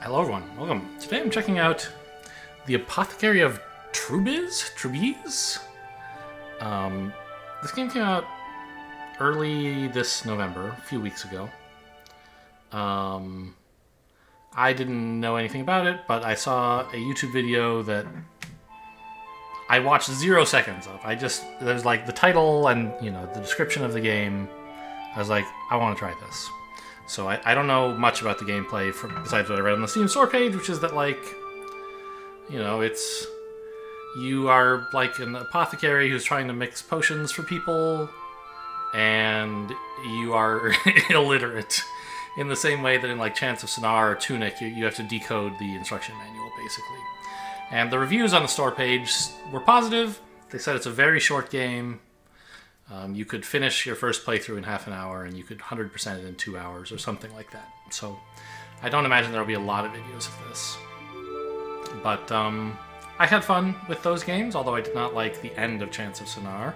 Hello everyone, welcome. Today I'm checking out the Apothecary of Trubiz? This game came out early this November, a few weeks ago. I didn't know anything about it, but I saw a YouTube video that I watched 0 seconds of. There's like the title and, the description of the game. I was like, I want to try this. So I don't know much about the gameplay besides what I read on the Steam store page, which is that, you are like an apothecary who's trying to mix potions for people, and you are illiterate in the same way that in like Chants of Sennaar or Tunic, you have to decode the instruction manual, basically. And the reviews on the store page were positive. They said it's a very short game. You could finish your first playthrough in half an hour, and you could 100% it in 2 hours or something like that. So I don't imagine there will be a lot of videos of this. But I had fun with those games, although I did not like the end of Chants of Sennaar.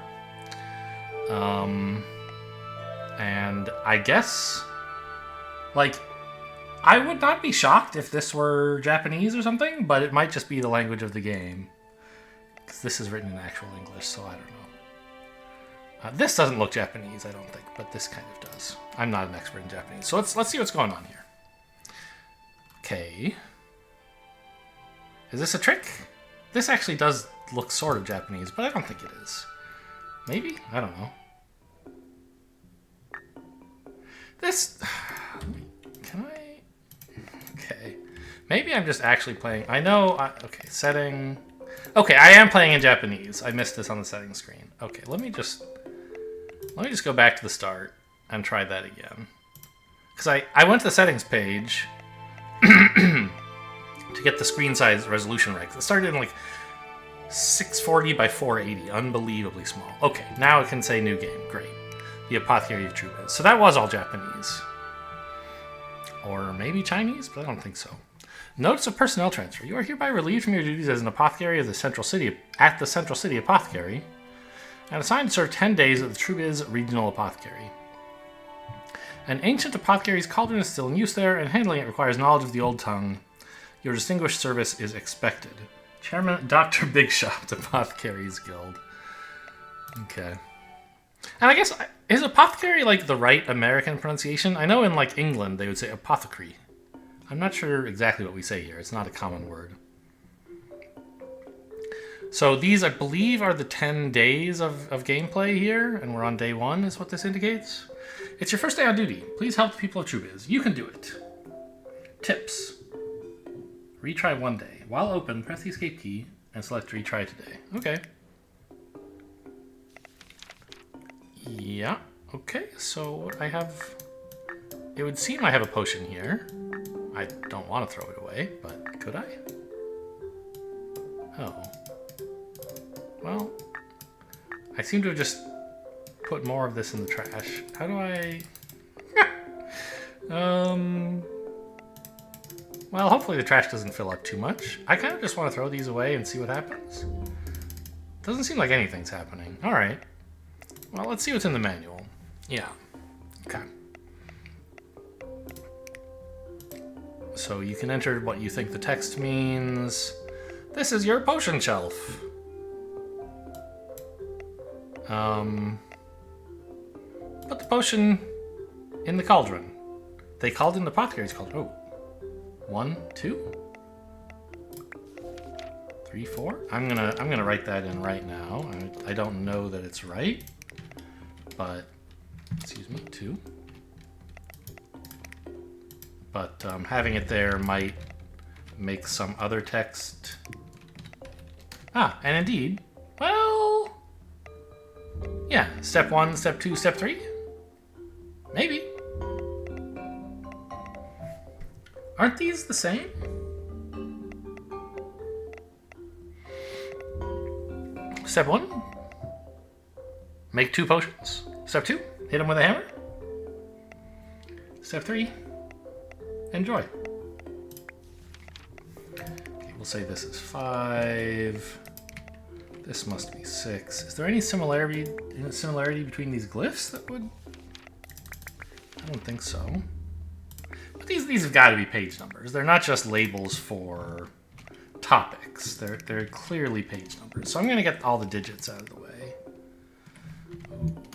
And I guess, I would not be shocked if this were Japanese or something, but it might just be the language of the game. Because this is written in actual English, so I don't know. This doesn't look Japanese, I don't think, but this kind of does. I'm not an expert in Japanese, so let's see what's going on here. Okay. Is this a trick? This actually does look sort of Japanese, but I don't think it is. Maybe? I don't know. This... Can I... Okay. Maybe I'm just actually playing... Okay, setting... Okay, I am playing in Japanese. I missed this on the settings screen. Okay, let me just go back to the start and try that again. Because I went to the settings page to get the screen size resolution right. It started in 640 by 480. Unbelievably small. Okay, now it can say new game. Great. The Apothecary of Trubiz. So that was all Japanese. Or maybe Chinese, but I don't think so. Notice of personnel transfer. You are hereby relieved from your duties as an apothecary of the Central City Apothecary, and assigned to serve 10 days at the Trubiz Regional Apothecary. An ancient apothecary's cauldron is still in use there, and handling it requires knowledge of the old tongue. Your distinguished service is expected. Chairman Dr. Bigshot, Apothecaries Guild. Okay. And I guess, is apothecary the right American pronunciation? I know in England they would say apothecary. I'm not sure exactly what we say here. It's not a common word. So these, I believe, are the 10 days of gameplay here, and we're on day 1, is what this indicates. It's your first day on duty. Please help the people of Trubiz. You can do it. Tips. Retry 1 day. While open, press the escape key and select retry today. Okay. Yeah. Okay, so I have... It would seem I have a potion here. I don't want to throw it away, but could I? Oh. Well, I seem to have just put more of this in the trash. How do I... Well, hopefully the trash doesn't fill up too much. I kind of just want to throw these away and see what happens. Doesn't seem like anything's happening. Alright. Well, let's see what's in the manual. Yeah. Okay. So you can enter what you think the text means. This is your potion shelf. Put the potion in the cauldron. They called in the apothecary's cauldron. Oh. 1, 2, 3, 4. I'm gonna write that in right now. I don't know that it's right, but excuse me, 2. But having it there might make some other text. Ah, and indeed, well, yeah, step 1, step 2, step 3? Maybe. Aren't these the same? Step 1, make 2 potions. Step 2, hit them with a hammer. Step 3, enjoy. Okay, we'll say this is 5. This must be 6. Is there any similarity between these glyphs that would... I don't think so. These have got to be page numbers. They're not just labels for topics. They're clearly page numbers. So I'm going to get all the digits out of the way.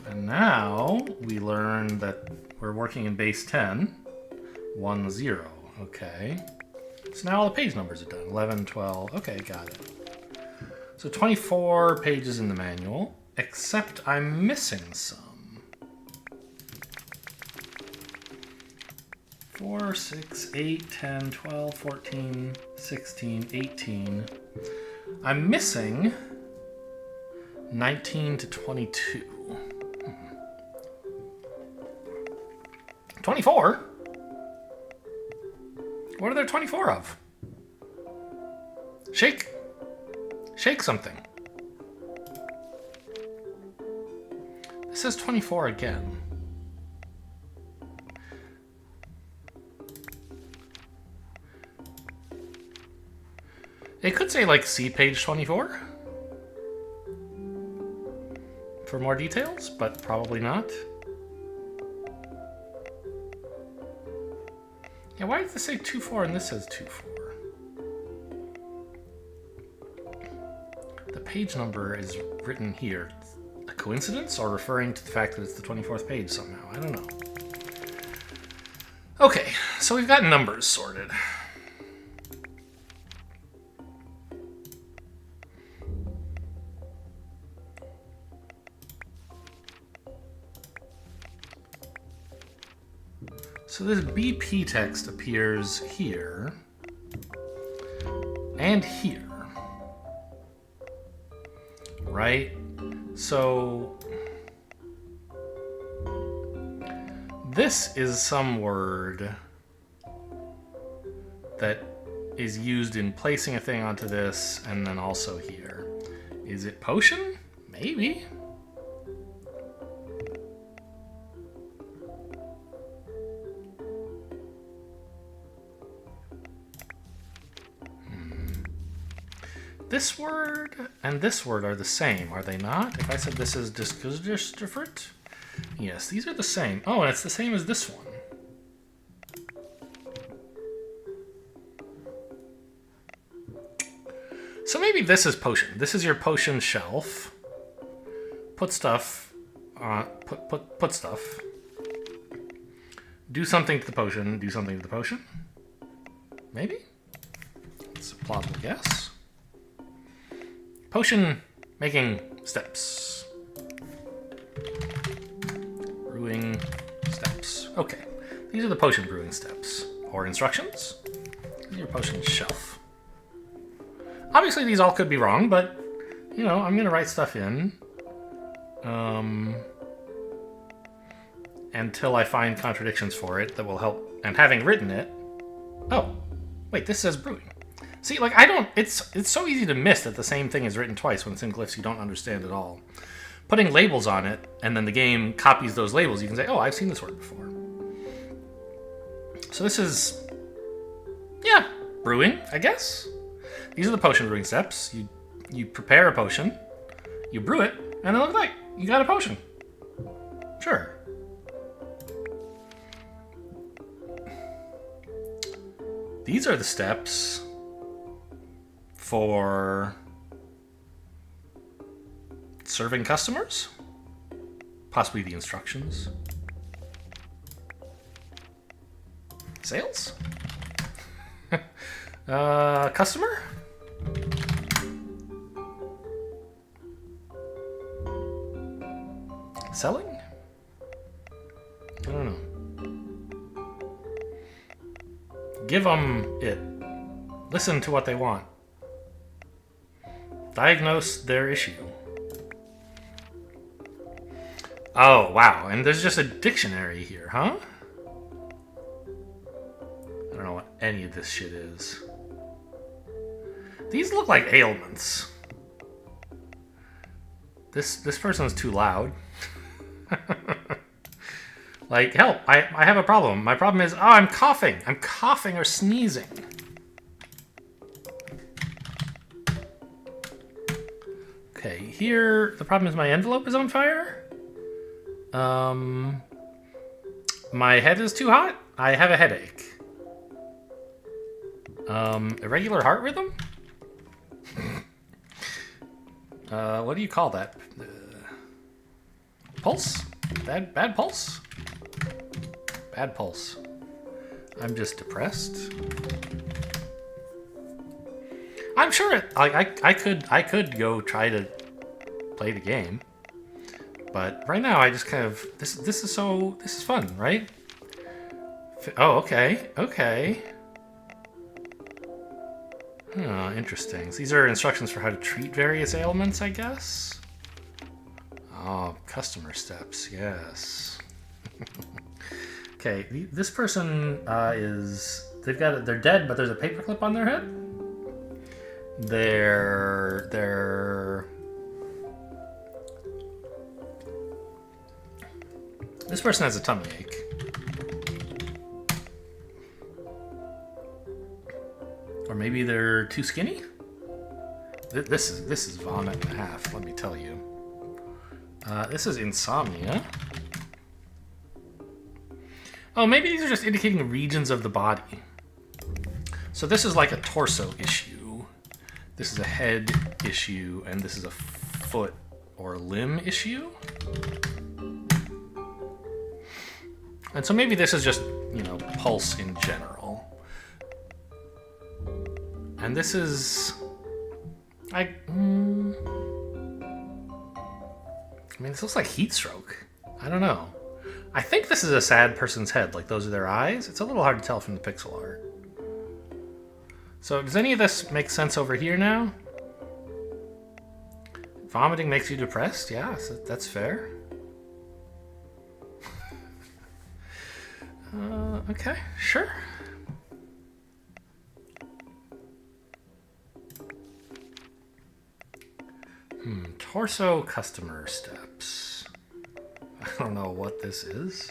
And now we learn that we're working in base 10. 1, 0. Okay. So now all the page numbers are done. 11, 12. Okay, got it. So 24 pages in the manual, except I'm missing some. 4, 6, 8, 10, 12, 14, 16, 18. I'm missing 19 to 22. 24? What are there 24 of? Shake something. This says 24 again. It could say, like, see page 24 for more details, but probably not. Yeah, why does this say 2-4 and this says 2-4? The page number is written here. A coincidence or referring to the fact that it's the 24th page somehow? I don't know. Okay, so we've got numbers sorted. So this BP text appears here and here, right? So this is some word that is used in placing a thing onto this and then also here. Is it potion? Maybe. This word and this word are the same, are they not? If I said this is different? Yes, these are the same. Oh, and it's the same as this one. So maybe this is potion. This is your potion shelf. Put stuff on, put stuff. Do something to the potion, do something to the potion. Maybe? It's a plausible guess. Potion making steps. Brewing steps. Okay. These are the potion brewing steps. Or instructions. This is your potion shelf. Obviously these all could be wrong, but, you know, I'm going to write stuff in. Until I find contradictions for it that will help. And having written it... Oh, wait, this says brewing. See, like, I don't... It's so easy to miss that the same thing is written twice when it's in glyphs you don't understand at all. Putting labels on it, and then the game copies those labels, you can say, oh, I've seen this word before. So this is... Yeah, brewing, I guess. These are the potion brewing steps. You prepare a potion, you brew it, and it looks like you got a potion. Sure. These are the steps for serving customers, possibly the instructions. Sales? Customer? Selling? I don't know. Give them it. Listen to what they want. Diagnose their issue. Oh, wow. And there's just a dictionary here, huh? I don't know what any of this shit is. These look like ailments. This person's too loud. Like, help, I have a problem. My problem is, oh, I'm coughing. I'm coughing or sneezing. Okay, here, the problem is my envelope is on fire. My head is too hot. I have a headache. Irregular heart rhythm? What do you call that? Pulse? Bad pulse? Bad pulse. I'm just depressed. I'm sure I could go try to play the game, but right now I just kind of this is fun, right? Oh, okay. Oh, interesting. So these are instructions for how to treat various ailments, I guess. Oh, customer steps, yes. Okay, this person they're dead, but there's a paperclip on their head. This person has a tummy ache. Or maybe they're too skinny? This is vomit and a half, let me tell you. This is insomnia. Oh, maybe these are just indicating regions of the body. So this is like a torso issue. This is a head issue, and this is a foot or limb issue. And so maybe this is just, pulse in general. And this is... I mean, this looks like heat stroke. I don't know. I think this is a sad person's head, like those are their eyes. It's a little hard to tell from the pixel art. So does any of this make sense over here now? Vomiting makes you depressed? Yeah, so that's fair. Okay, sure. Torso customer steps. I don't know what this is.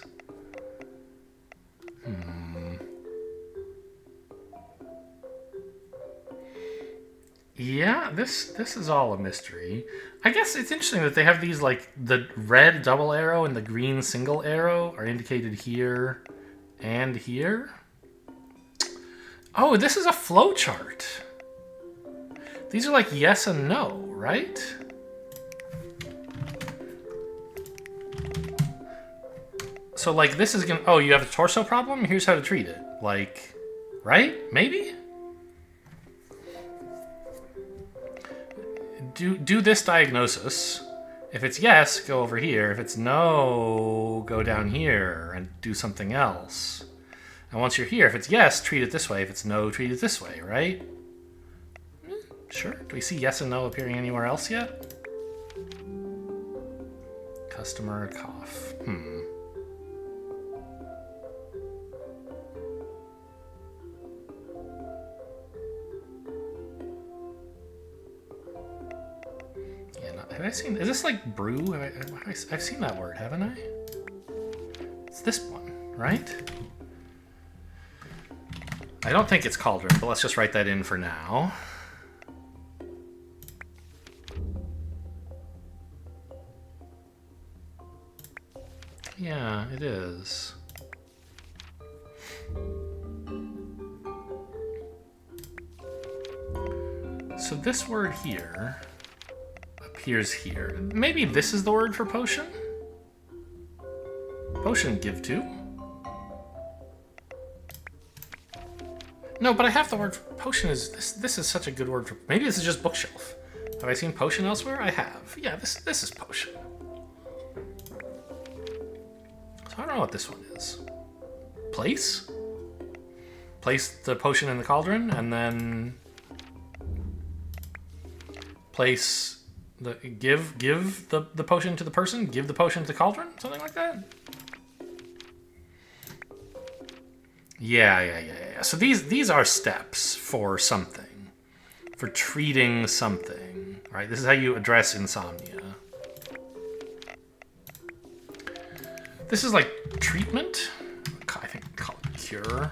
Yeah, this is all a mystery. I guess it's interesting that they have these, like, the red double arrow and the green single arrow are indicated here and here. Oh, this is a flow chart. These are like yes and no, right? So, like, this is gonna... Oh, you have a torso problem? Here's how to treat it. Like, right? Maybe? Do this diagnosis. If it's yes, go over here. If it's no, go down here and do something else. And once you're here, if it's yes, treat it this way. If it's no, treat it this way, right? Sure. Do we see yes and no appearing anywhere else yet? Customer cough. Have I seen... Is this like brew? I've seen that word, haven't I? It's this one, right? I don't think it's cauldron, but let's just write that in for now. Yeah, it is. So this word here... appears here. Maybe this is the word for potion? Potion give to. No, but I have the word for potion is... This is such a good word for... Maybe this is just bookshelf. Have I seen potion elsewhere? I have. Yeah, this is potion. So I don't know what this one is. Place? Place the potion in the cauldron, and then... Place... Give the potion to the person, give the potion to the cauldron, something like that. Yeah. So these are steps for something, for treating something, right? This is how you address insomnia. This is like treatment. I think call it cure.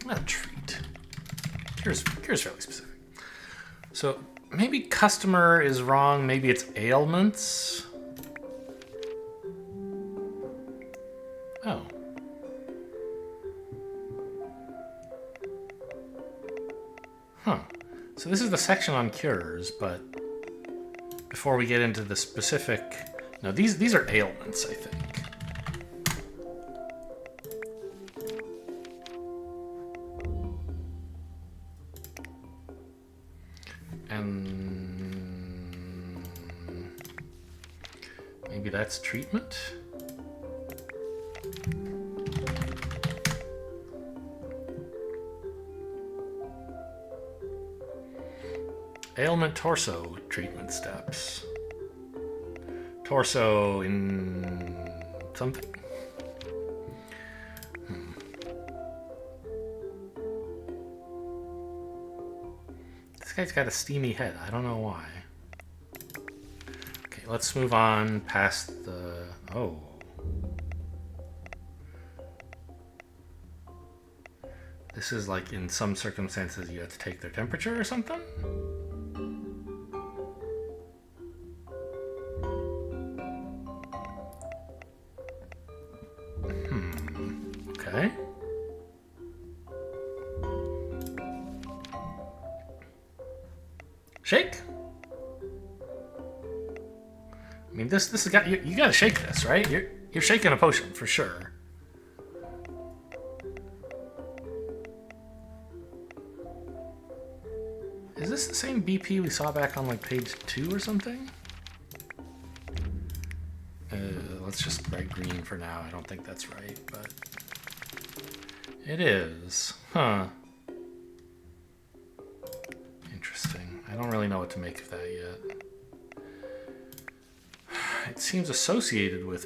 Not treat. Cure's fairly specific. So. Maybe customer is wrong. Maybe it's ailments. Oh. Huh. So this is the section on cures, but before we get into the specific... No, these are ailments, I think. And maybe that's treatment? Ailment torso treatment steps. Torso in something? This guy's got a steamy head. I don't know why. Okay, let's move on past the... Oh. This is like in some circumstances you have to take their temperature or something? Okay. Shake. I mean, this has got you got to shake this, right? You're shaking a potion for sure. Is this the same BP we saw back on like page 2 or something? Let's just write green for now. I don't think that's right, but it is. Huh. Interesting. I don't really know what to make of that yet. It seems associated with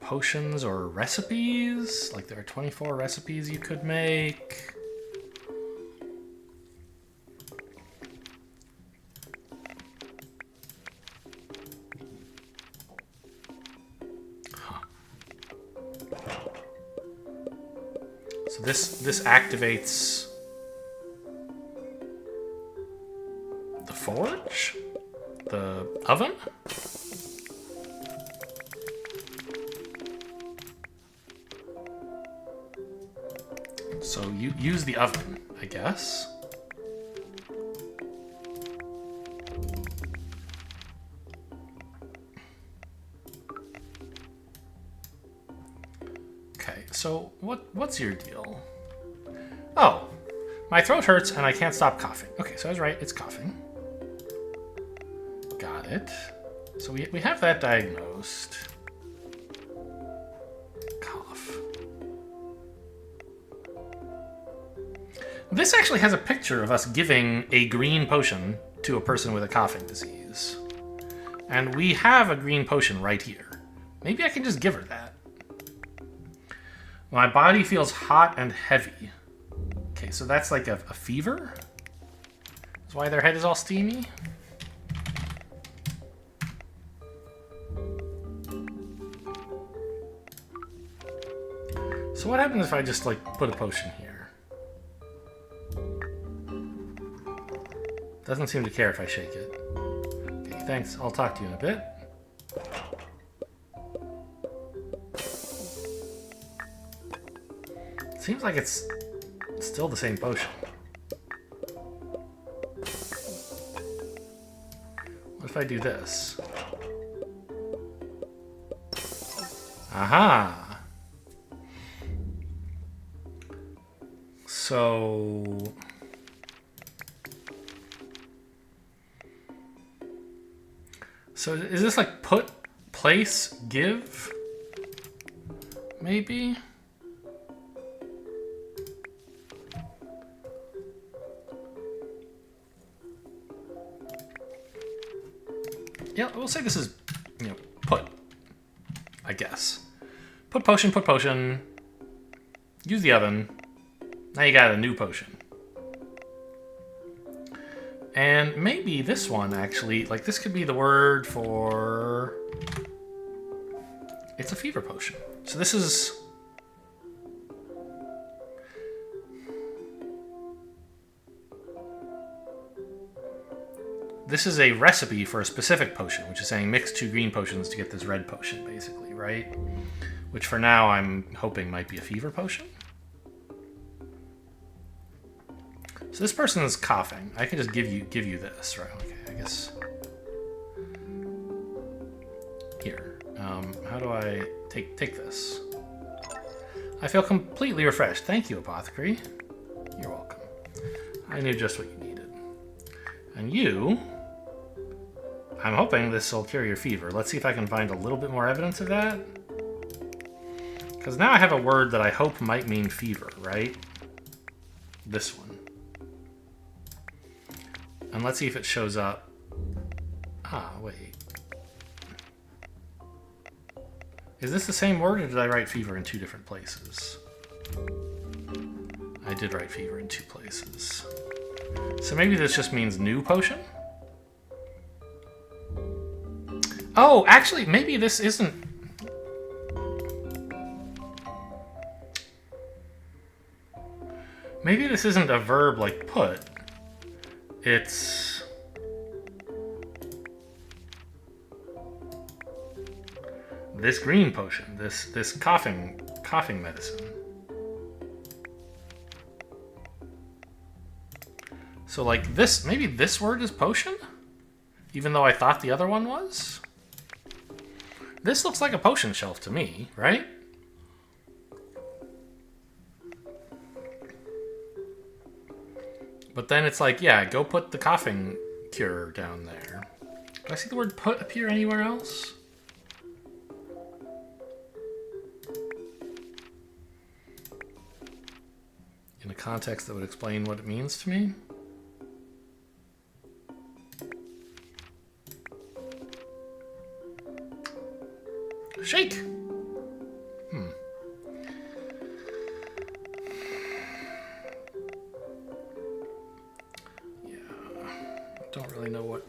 potions or recipes. Like there are 24 recipes you could make. So this activates the forge? The oven? So you use the oven, I guess. Okay, so what's your deal? Oh, my throat hurts and I can't stop coughing. Okay, so I was right, it's coughing. Got it. So we have that diagnosed. Cough. This actually has a picture of us giving a green potion to a person with a coughing disease. And we have a green potion right here. Maybe I can just give her that. My body feels hot and heavy. Okay, so that's like a fever? That's why their head is all steamy? So what happens if I just like put a potion here? Doesn't seem to care if I shake it. Okay, thanks. I'll talk to you in a bit. Seems like it's still the same potion. What if I do this? Aha! So... So is this like put, place, give? Maybe? Yeah, we'll say this is, put, I guess. Put potion, use the oven. Now you got a new potion. And maybe this one actually, like this could be the word for... It's a fever potion. So this is... This is a recipe for a specific potion, which is saying mix 2 green potions to get this red potion, basically, right? Which for now I'm hoping might be a fever potion. So this person is coughing. I can just give you this, right? Okay, I guess. Here. How do I take this? I feel completely refreshed. Thank you, Apothecary. You're welcome. I knew just what you needed. And you... I'm hoping this will cure your fever. Let's see if I can find a little bit more evidence of that. Because now I have a word that I hope might mean fever, right? This one. And let's see if it shows up. Ah, wait. Is this the same word, or did I write fever in two different places? I did write fever in two places. So maybe this just means new potion? Oh, actually, maybe this isn't... Maybe this isn't a verb like put. It's... this green potion, this coughing medicine. So like this, maybe this word is potion? Even though I thought the other one was? This looks like a potion shelf to me, right? But then it's like, yeah, go put the coughing cure down there. Do I see the word put appear anywhere else? In a context that would explain what it means to me? Shake! Yeah, don't really know what...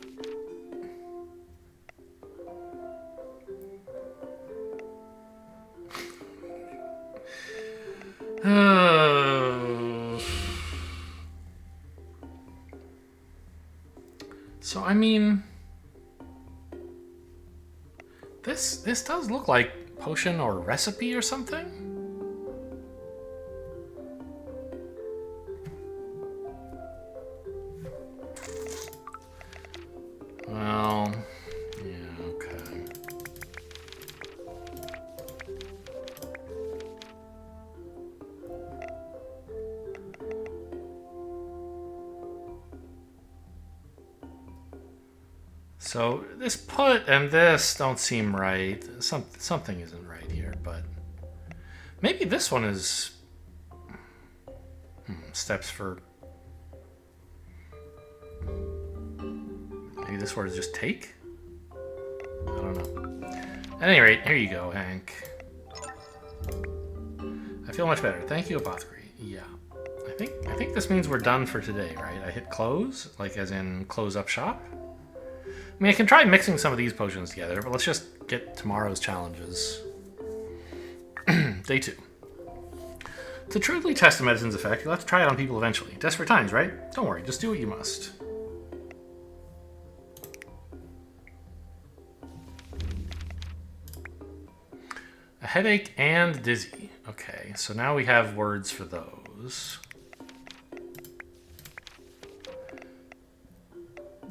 So, I mean... This does look like potion or recipe or something? Well, yeah, okay. So this put and this don't seem right. Something isn't right here, but maybe this one is steps for... Maybe this word is just take? I don't know. At any rate, here you go, Hank. I feel much better. Thank you, Apothecary. Yeah. I think this means we're done for today, right? I hit close, like as in close up shop. I mean, I can try mixing some of these potions together, but let's just get tomorrow's challenges. Day 2. To truly test the medicine's effect, you'll have to try it on people eventually. Desperate times, right? Don't worry, just do what you must. A headache and dizzy. Okay, so now we have words for those.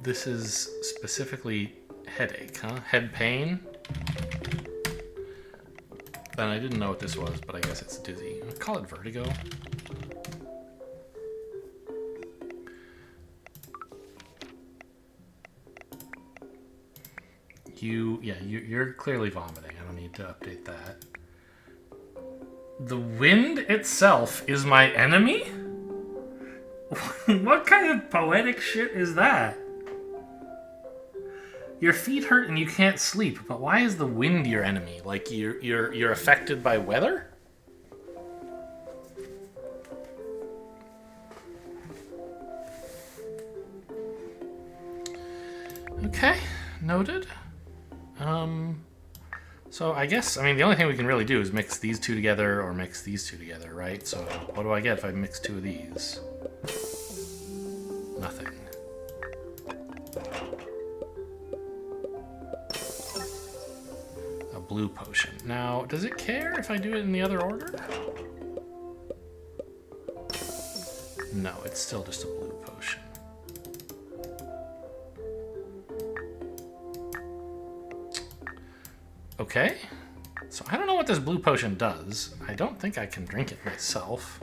This is specifically headache, huh? Head pain? Then I didn't know what this was, but I guess it's dizzy. I'd call it vertigo. You're clearly vomiting. I don't need to update that. The wind itself is my enemy? What kind of poetic shit is that? Your feet hurt and you can't sleep, but why is the wind your enemy? Like you're affected by weather? Okay, noted. So I guess, I mean, the only thing we can really do is mix these two together or mix these two together, right? So what do I get if I mix two of these? Nothing. A blue potion. Now, does it care if I do it in the other order? No, it's still just a blue potion. Okay. So I don't know what this blue potion does. I don't think I can drink it myself.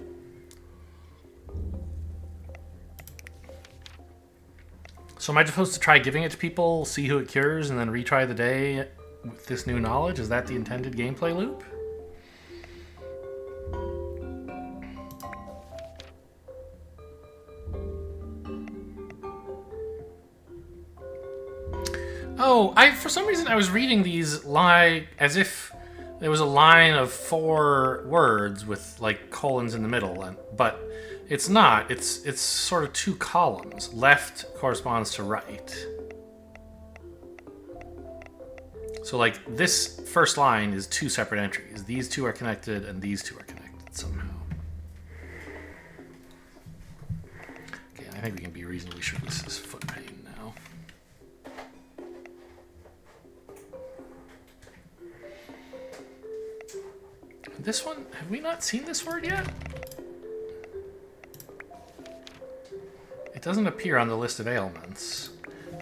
So am I supposed to try giving it to people, see who it cures, and then retry the day with this new knowledge? Is that the intended gameplay loop? Oh, for some reason I was reading these like as if there was a line of 4 words with like colons in the middle, but it's not. It's sort of 2 columns. Left corresponds to right. So like this first line is 2 separate entries. These 2 are connected and these 2 are connected somehow. Okay, I think we can be reasonably sure this is foot pain now. This one, have we not seen this word yet? It doesn't appear on the list of ailments,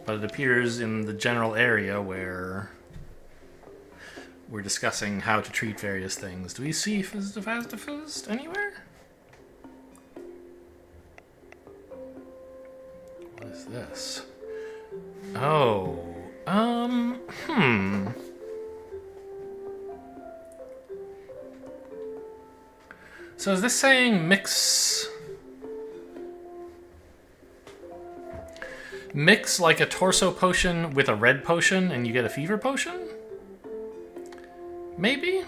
but it appears in the general area where we're discussing how to treat various things. Do we see Physdefazdephist anywhere? What is this? Oh, So is this saying mix like a torso potion with a red potion and you get a fever potion? Maybe?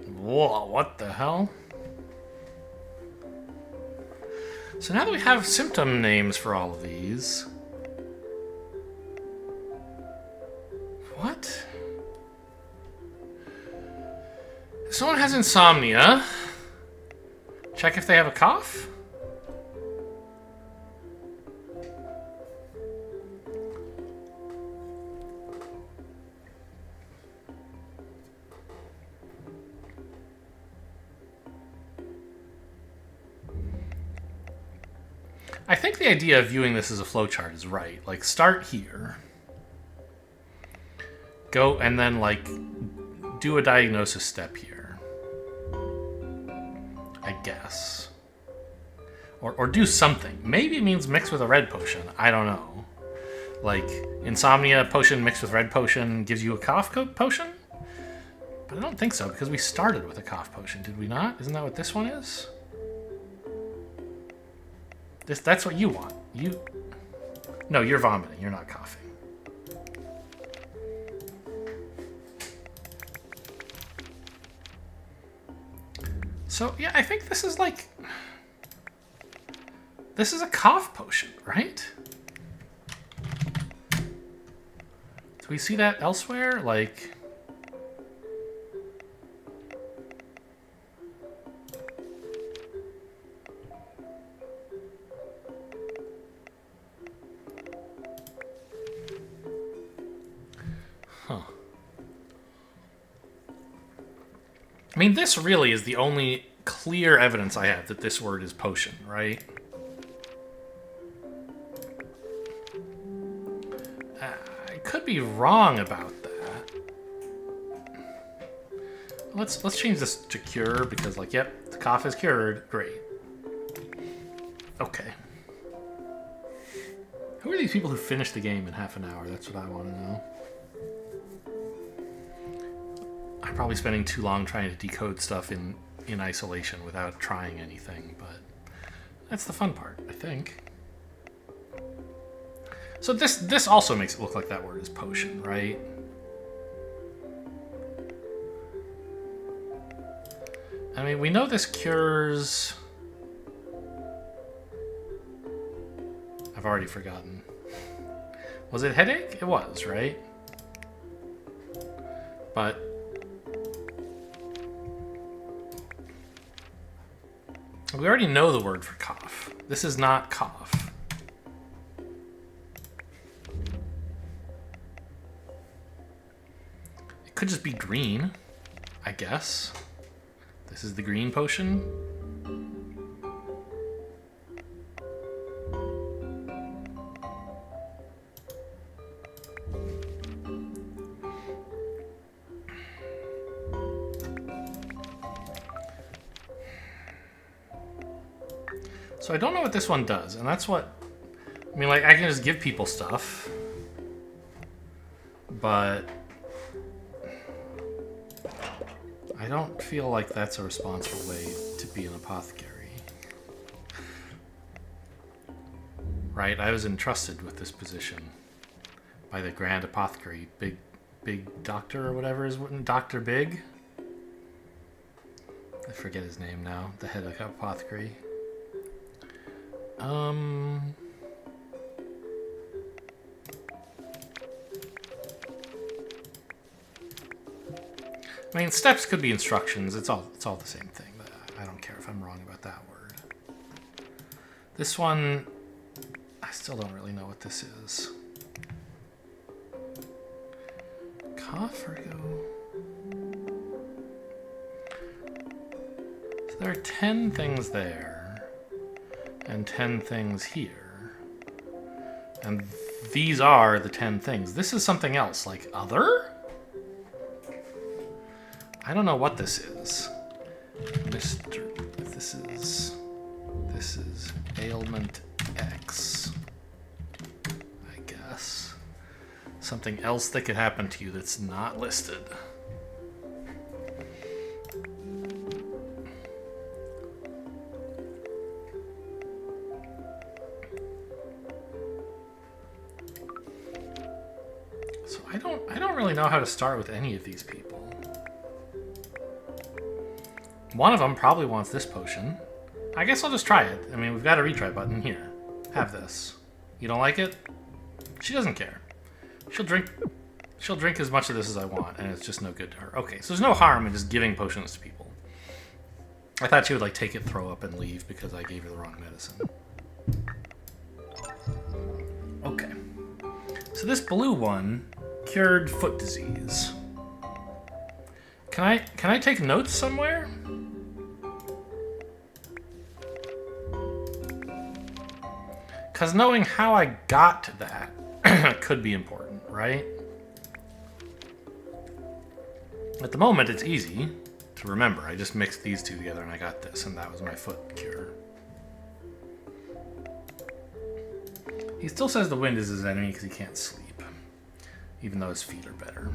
Whoa, what the hell? So now that we have symptom names for all of these... What? If someone has insomnia, check if they have a cough? I think the idea of viewing this as a flowchart is right. Like, start here. Go, and then, like, do a diagnosis step here. I guess. Or do something. Maybe it means mix with a red potion. I don't know. Like, insomnia potion mixed with red potion gives you a cough potion? But I don't think so, because we started with a cough potion, did we not? Isn't that what this one is? That's what you want. No, you're vomiting. You're not coughing. So, yeah, I think this is like... This is a cough potion, right? Do we see that elsewhere? Like... Huh. I mean, this really is the only clear evidence I have that this word is potion, right? I could be wrong about that. Let's change this to cure because, like, yep, the cough is cured. Great. Okay. Who are these people who finish the game in half an hour? That's what I want to know. I'm probably spending too long trying to decode stuff in isolation without trying anything, but that's the fun part, I think. So this also makes it look like that word is potion, right? I mean, we know this cures... I've already forgotten. Was it headache? It was, right? But... we already know the word for cough. This is not cough. It could just be green. I guess. This is the green potion. So I don't know what this one does, and that's what... I mean, like, I can just give people stuff. But... I don't feel like that's a responsible way to be an apothecary. Right? I was entrusted with this position by the Grand Apothecary. Big Doctor or whatever is... Dr. Big? I forget his name now. The head of the apothecary. I mean, steps could be instructions. It's all the same thing. I don't care if I'm wrong about that word. This one, I still don't really know what this is. Coffergo. So there are 10 things there. And 10 things here. And these are the 10 things. This is something else, like other? I don't know what this is. This is ailment X. I guess. Something else that could happen to you that's not listed. I don't really know how to start with any of these people. One of them probably wants this potion. I guess I'll just try it. I mean, we've got a retry button here. Have this. You don't like it? She doesn't care. She'll drink as much of this as I want, and it's just no good to her. Okay, so there's no harm in just giving potions to people. I thought she would like take it, throw up, and leave because I gave her the wrong medicine. Okay. So this blue one cured foot disease. Can I take notes somewhere? Because knowing how I got to that could be important, right? At the moment, it's easy to remember. I just mixed these two together and I got this, and that was my foot cure. He still says the wind is his enemy because he can't sleep, even though his feet are better.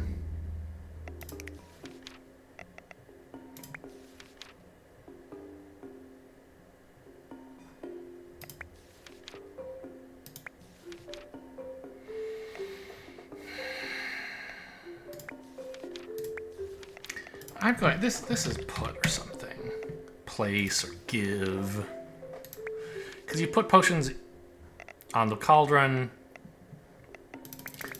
I'm going, this is put or something. Place or give. Because you put potions on the cauldron.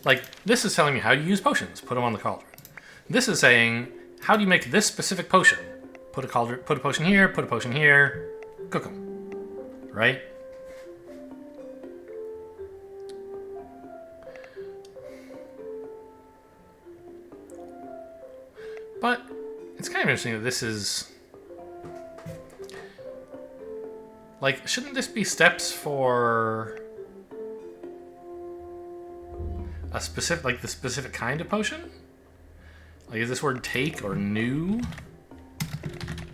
Like, this is telling me how to use potions. Put them on the cauldron. This is saying, how do you make this specific potion? Put a potion here, put a potion here, cook them. Right? But it's kind of interesting that this is... Like, shouldn't this be steps for a specific, like the specific kind of potion? Like, is this word take or new?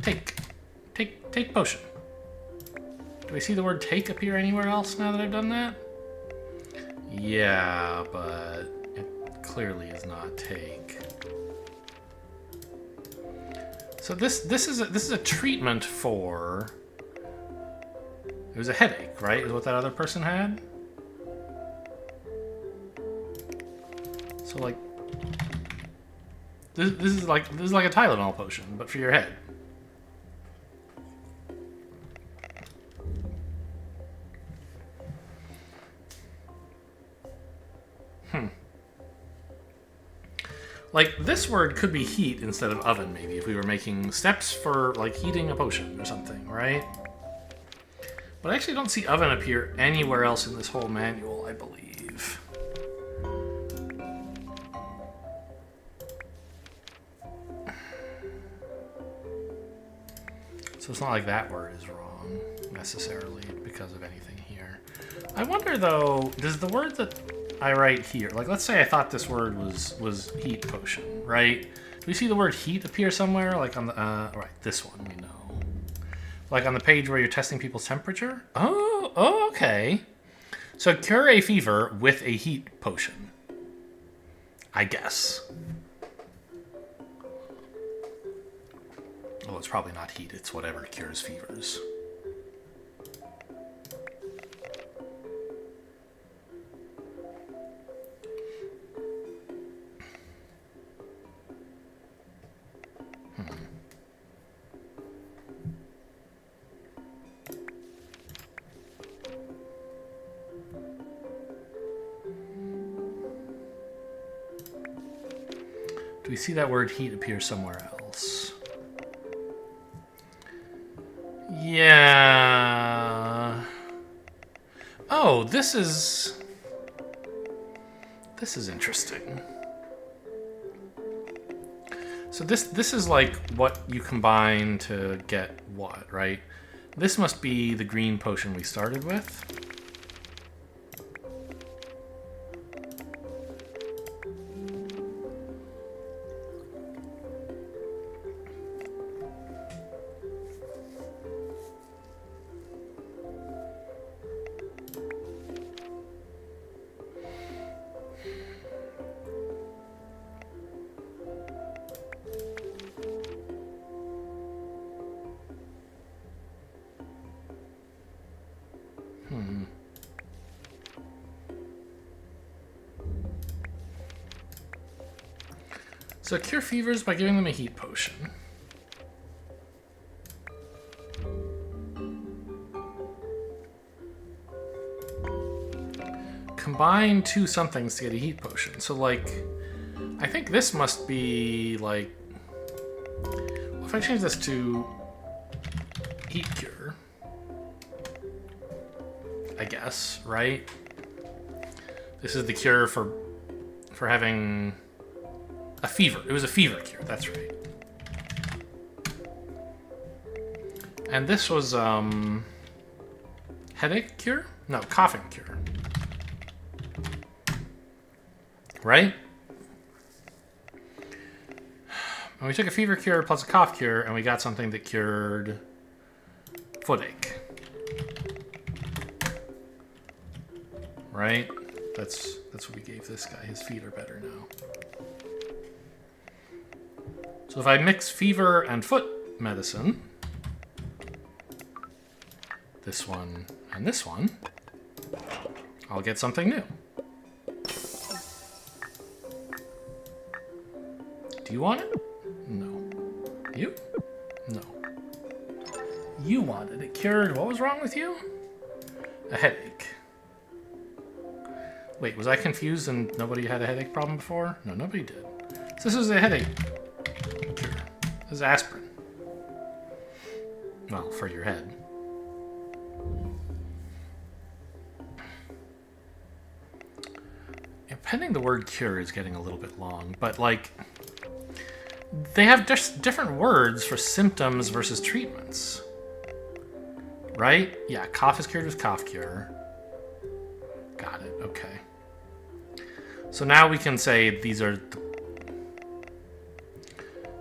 Take potion. Do I see the word take appear anywhere else now that I've done that? Yeah, but it clearly is not take. So this is a treatment for... It was a headache, right? Is what that other person had? So like... This is like a Tylenol potion, but for your head. Like, this word could be heat instead of oven, maybe, if we were making steps for, like, heating a potion or something, right? But I actually don't see oven appear anywhere else in this whole manual, I believe. So it's not like that word is wrong, necessarily, because of anything here. I wonder, though, does the word that I write here, like, let's say I thought this word was heat potion, right? Do we see the word heat appear somewhere? Like on the, right, this one, we know. Like on the page where you're testing people's temperature? Oh, okay. So cure a fever with a heat potion. I guess. Well, it's probably not heat, it's whatever cures fevers. Do we see that word heat appear somewhere else? Yeah. Oh, this is interesting. So this is like what you combine to get what, right? This must be the green potion we started with. So cure fevers by giving them a heat potion. Combine two somethings to get a heat potion. So like, I think this must be like, well, if I change this to heat cure, I guess, right? This is the cure for having a fever. It was a fever cure, that's right. And this was headache cure? No, coughing cure. Right? And we took a fever cure plus a cough cure, and we got something that cured footache. Right? That's what we gave this guy. His feet are better now. So if I mix fever and foot medicine, this one and this one, I'll get something new. Do you want it? No. You? No. You want it. It cured, what was wrong with you? A headache. Wait, was I confused and nobody had a headache problem before? No, nobody did. So this is a headache cure. This is aspirin. Well, for your head. Appending the word cure is getting a little bit long, but like, they have just different words for symptoms versus treatments. Right? Yeah, cough is cured with cough cure. Got it, okay. So now we can say these are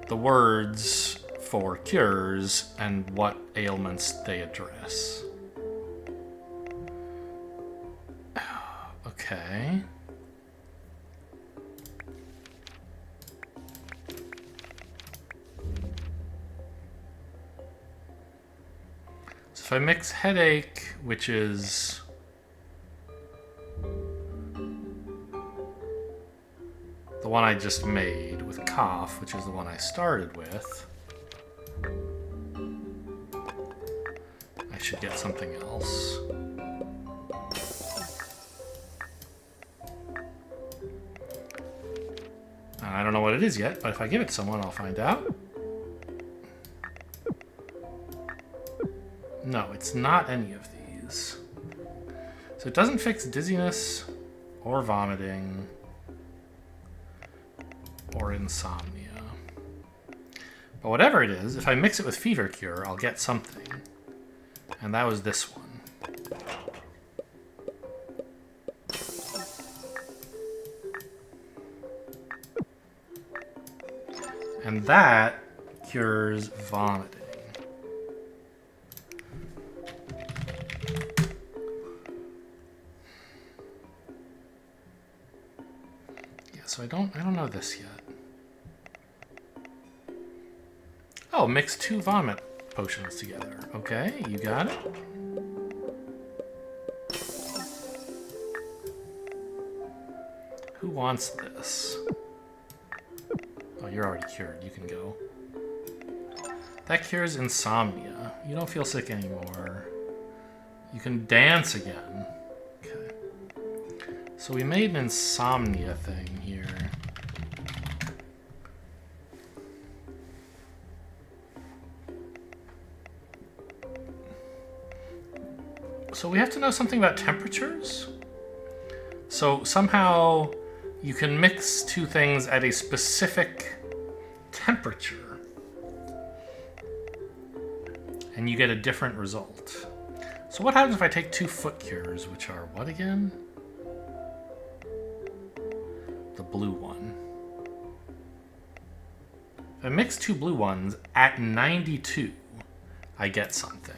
the words for cures and what ailments they address. Okay. So if I mix headache, which is the one I just made, with cough, which is the one I started with, I should get something else. I don't know what it is yet, but if I give it to someone, I'll find out. No, it's not any of these. So it doesn't fix dizziness or vomiting or insomnia. But whatever it is, if I mix it with fever cure, I'll get something. And that was this one. And that cures vomiting. Yeah, so I don't know this yet. Oh, mix 2 vomit potions together. Okay, you got it. Who wants this? Oh, you're already cured. You can go. That cures insomnia. You don't feel sick anymore. You can dance again. Okay. So we made an insomnia thing here. So we have to know something about temperatures? So somehow you can mix 2 things at a specific temperature and you get a different result. So what happens if I take 2 foot cures, which are what again? The blue one. If I mix 2 blue ones at 92, I get something.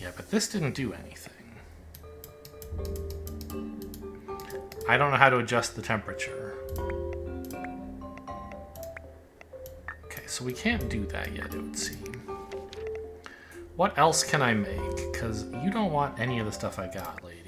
Yeah, but this didn't do anything. I don't know how to adjust the temperature. Okay, so we can't do that yet, it would seem. What else can I make? Because you don't want any of the stuff I got, lady.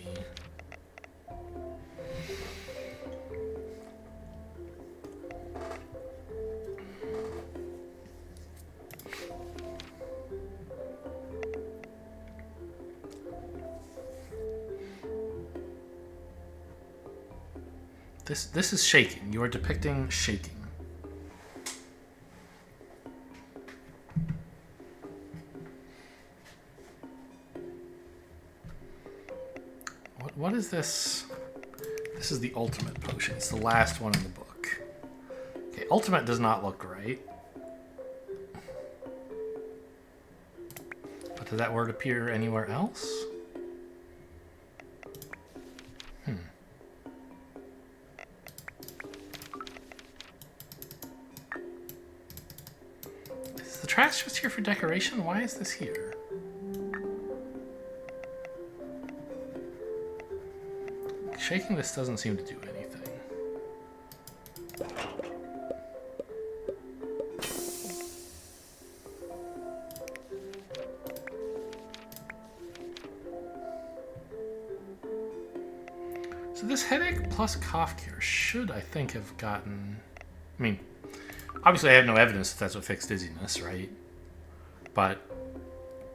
This is shaking. You are depicting shaking. What is this? This is the ultimate potion. It's the last one in the book. Okay, ultimate does not look right. But does that word appear anywhere else? Is the trash just here for decoration? Why is this here? Shaking this doesn't seem to do anything. So this headache plus cough cure should, I think, have gotten... I mean, obviously I have no evidence that that's what fixed dizziness, right? But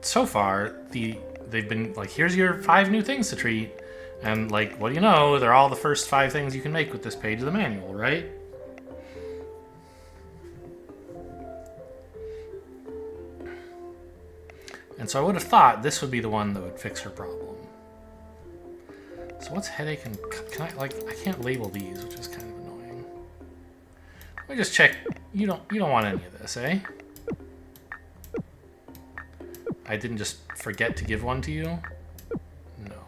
so far, they've been like, here's your 5 new things to treat. And, like, what do you know? They're all the first 5 things you can make with this page of the manual, right? And so I would have thought this would be the one that would fix her problem. So what's headache and... Can I, like, I can't label these, which is kind of annoying. Let me just check. You don't want any of this, eh? I didn't just forget to give one to you? No.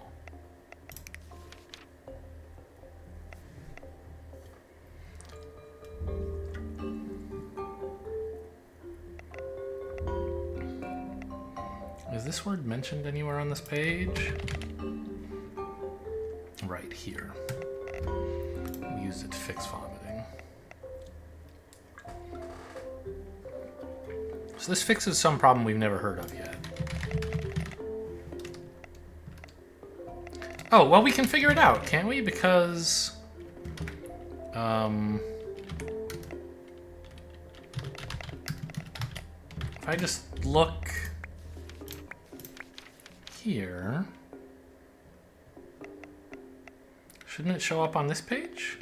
Is this word mentioned anywhere on this page? Right here. We used it to fix vomiting. So this fixes some problem we've never heard of yet. Oh, well, we can figure it out, can't we? Because... if I just look here... Shouldn't it show up on this page?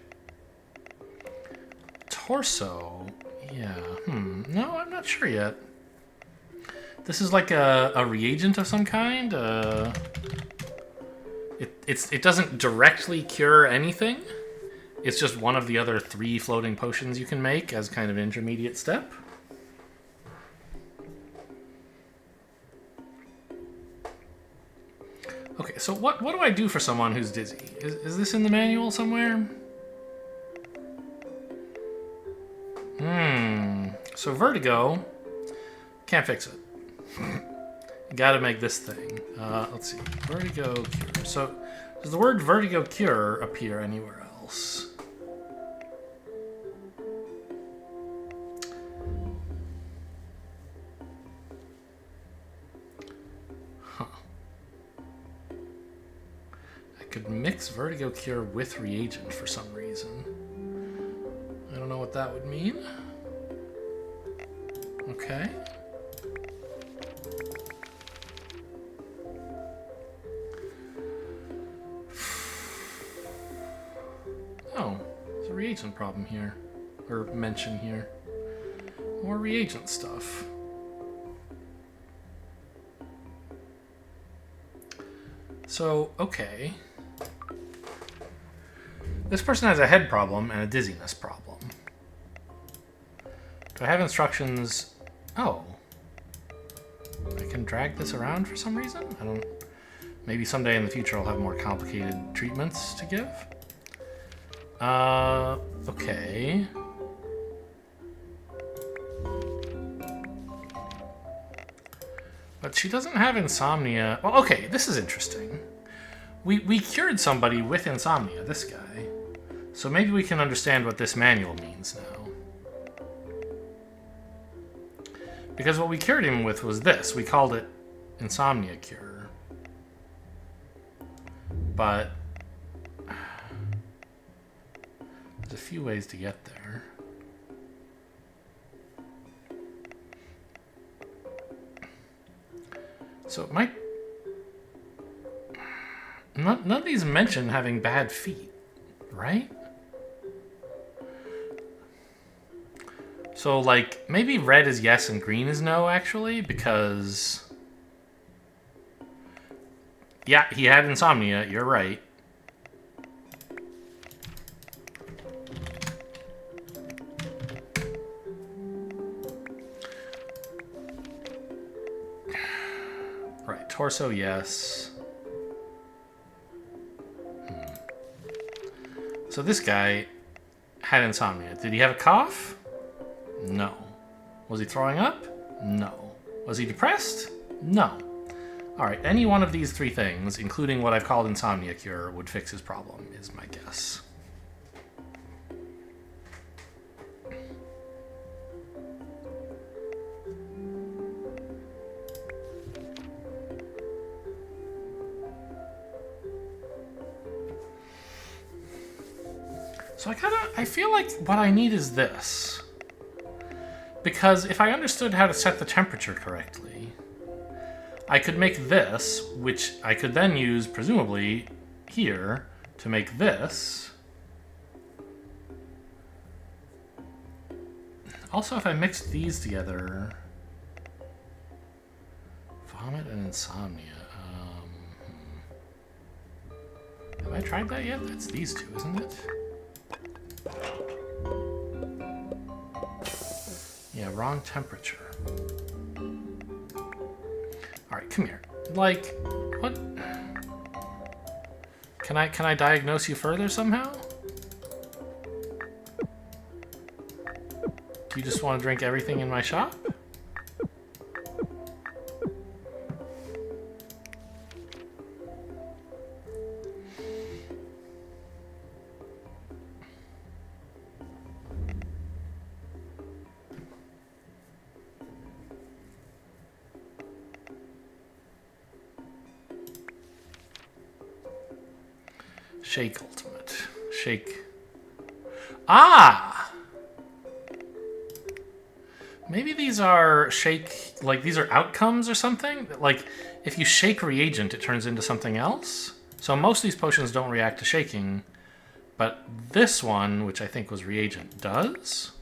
Torso... Yeah, no, I'm not sure yet. This is like a reagent of some kind? It doesn't directly cure anything. It's just one of the other 3 floating potions you can make as kind of an intermediate step. Okay, so what do I do for someone who's dizzy? Is this in the manual somewhere? So vertigo, can't fix it. Gotta make this thing. Let's see, vertigo cure. So does the word vertigo cure appear anywhere else? Huh. I could mix vertigo cure with reagent for some reason. I don't know what that would mean. Okay. Oh, there's a reagent problem here. Or mention here. More reagent stuff. So, okay. This person has a head problem and a dizziness problem. Do I have instructions? Oh. I can drag this around for some reason? I don't... Maybe someday in the future I'll have more complicated treatments to give. Okay. But she doesn't have insomnia. Well, okay, this is interesting. We cured somebody with insomnia, this guy. So maybe we can understand what this manual means now. Because what we cured him with was this. We called it insomnia cure. But there's a few ways to get there. So it might... None of these mention having bad feet, right? So, like, maybe red is yes and green is no, actually, because... Yeah, he had insomnia, you're right. Right, torso, yes. So this guy had insomnia. Did he have a cough? No. Was he throwing up? No. Was he depressed? No. Alright, any one of these 3 things, including what I've called insomnia cure, would fix his problem, is my guess. So I feel like what I need is this. Because if I understood how to set the temperature correctly, I could make this, which I could then use, presumably, here, to make this. Also, if I mix these together... Vomit and insomnia. Have I tried that yet? That's these 2, isn't it? Yeah, wrong temperature. Alright, come here. Like, what? Can I diagnose you further somehow? Do you just want to drink everything in my shop? Shake ultimate. Shake. Ah! Maybe these are shake, like these are outcomes or something? Like, if you shake reagent, it turns into something else? So most of these potions don't react to shaking, but this one, which I think was reagent, does?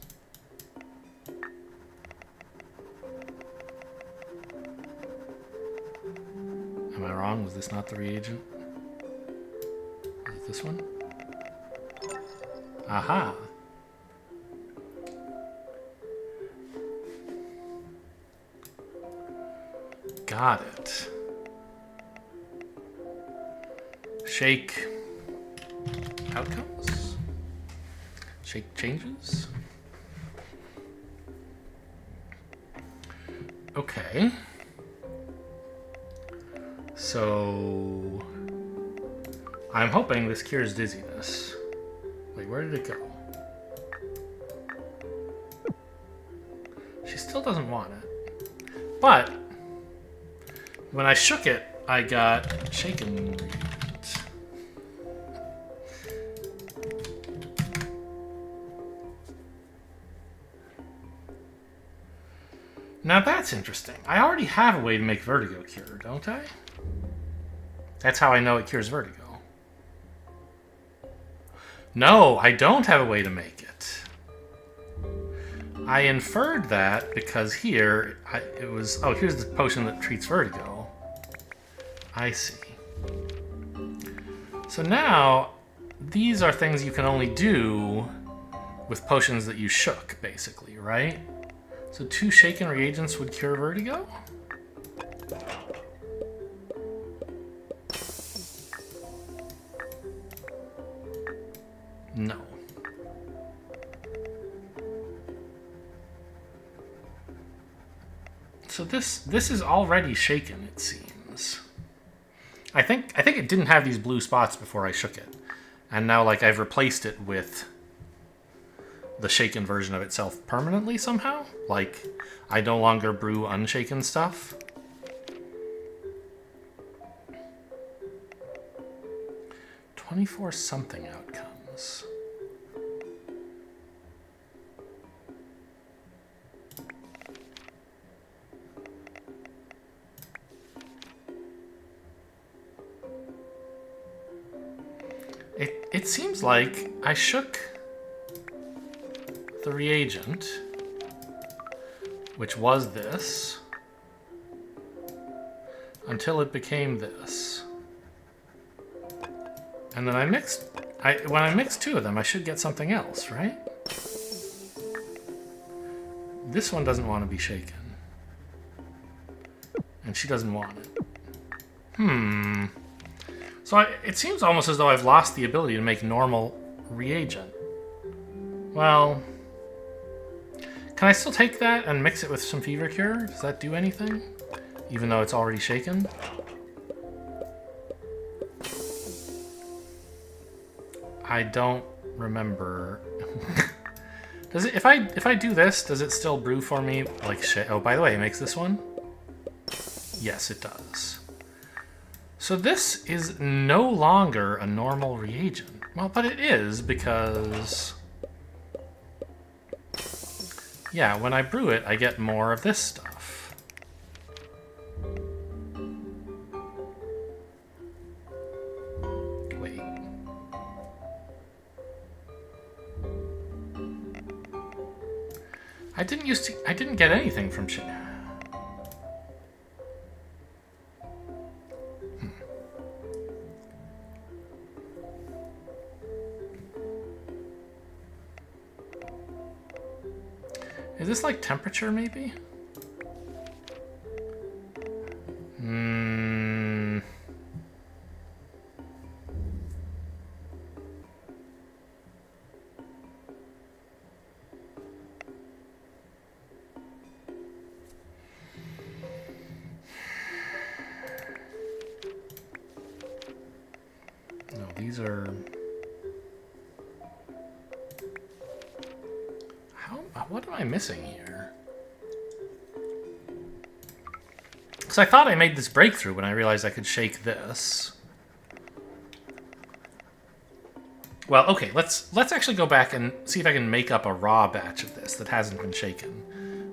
Am I wrong? Was this not the reagent? This one? Aha. Got it. Shake outcomes? Shake changes? Okay. So I'm hoping this cures dizziness. Wait, where did it go? She still doesn't want it. But when I shook it, I got shaken. Now that's interesting. I already have a way to make vertigo cure, don't I? That's how I know it cures vertigo. No, I don't have a way to make it. I inferred that because here, it was... Oh, here's the potion that treats vertigo. I see. So now, these are things you can only do with potions that you shook, basically, right? So 2 shaken reagents would cure vertigo? No. So this is already shaken, it seems. I think it didn't have these blue spots before I shook it. And now like I've replaced it with the shaken version of itself permanently somehow. Like I no longer brew unshaken stuff. something outcomes. It seems like I shook the reagent, which was this, until it became this. And then I mixed... when I mixed 2 of them, I should get something else, right? This one doesn't want to be shaken. And she doesn't want it. So it seems almost as though I've lost the ability to make normal reagent. Well... Can I still take that and mix it with some fever cure? Does that do anything? Even though it's already shaken? I don't remember. Does it? If I do this, does it still brew for me? Like shit. Oh, by the way, it makes this one. Yes, it does. So this is no longer a normal reagent. Well, but it is because. Yeah, when I brew it, I get more of this stuff. Wait. I didn't get anything from shit. Is this like temperature, maybe? No, these are... What am I missing here? So I thought I made this breakthrough when I realized I could shake this. Well, okay, let's actually go back and see if I can make up a raw batch of this that hasn't been shaken.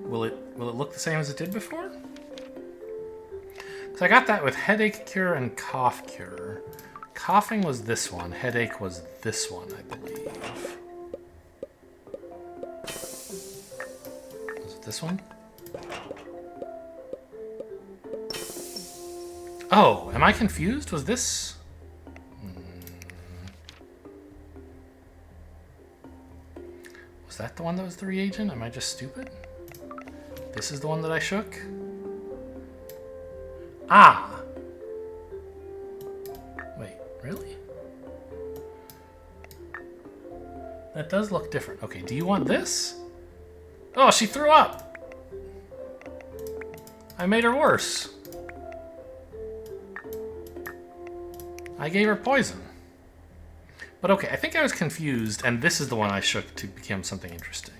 Will it look the same as it did before? So I got that with headache cure and cough cure. Coughing was this one. Headache was this one, I believe. This one? Oh, am I confused? Was this... Was that the one that was the reagent? Am I just stupid? This is the one that I shook? Ah! Wait, really? That does look different. Okay, do you want this? Oh, she threw up! I made her worse. I gave her poison. But okay, I think I was confused, and this is the one I shook to become something interesting.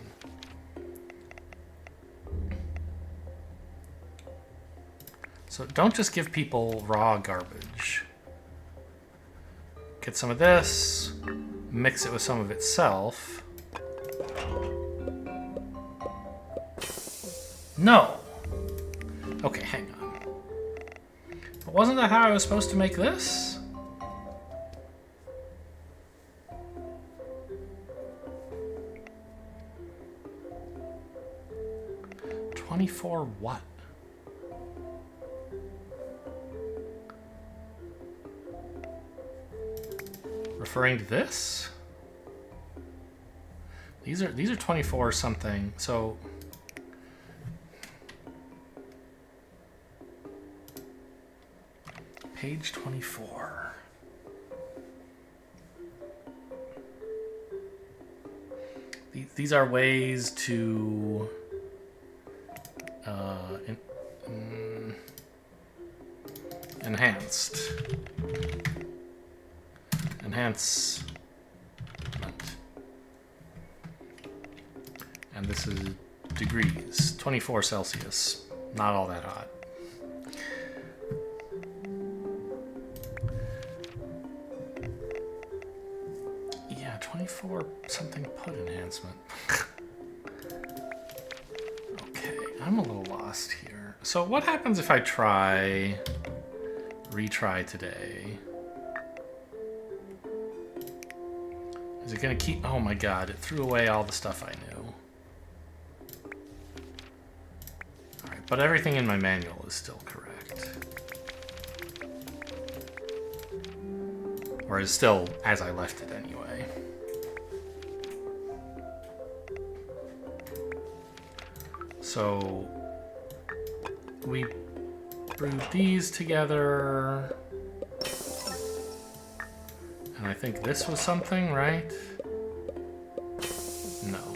So don't just give people raw garbage. Get some of this, mix it with some of itself. No! Okay, hang on. But wasn't that how I was supposed to make this? 24 what? Referring to this? These are 24 something, so page 24. These are ways to enhancement. And this is degrees, 24 Celsius. Not all that hot. Yeah, 24 something put enhancement. Okay, I'm a little lost here. So what happens if I retry today? Is it gonna keep, oh my god, it threw away all the stuff I knew. Alright, but everything in my manual is still correct. Or is still as I left it anyway. So we brewed these together. And I think this was something, right? No.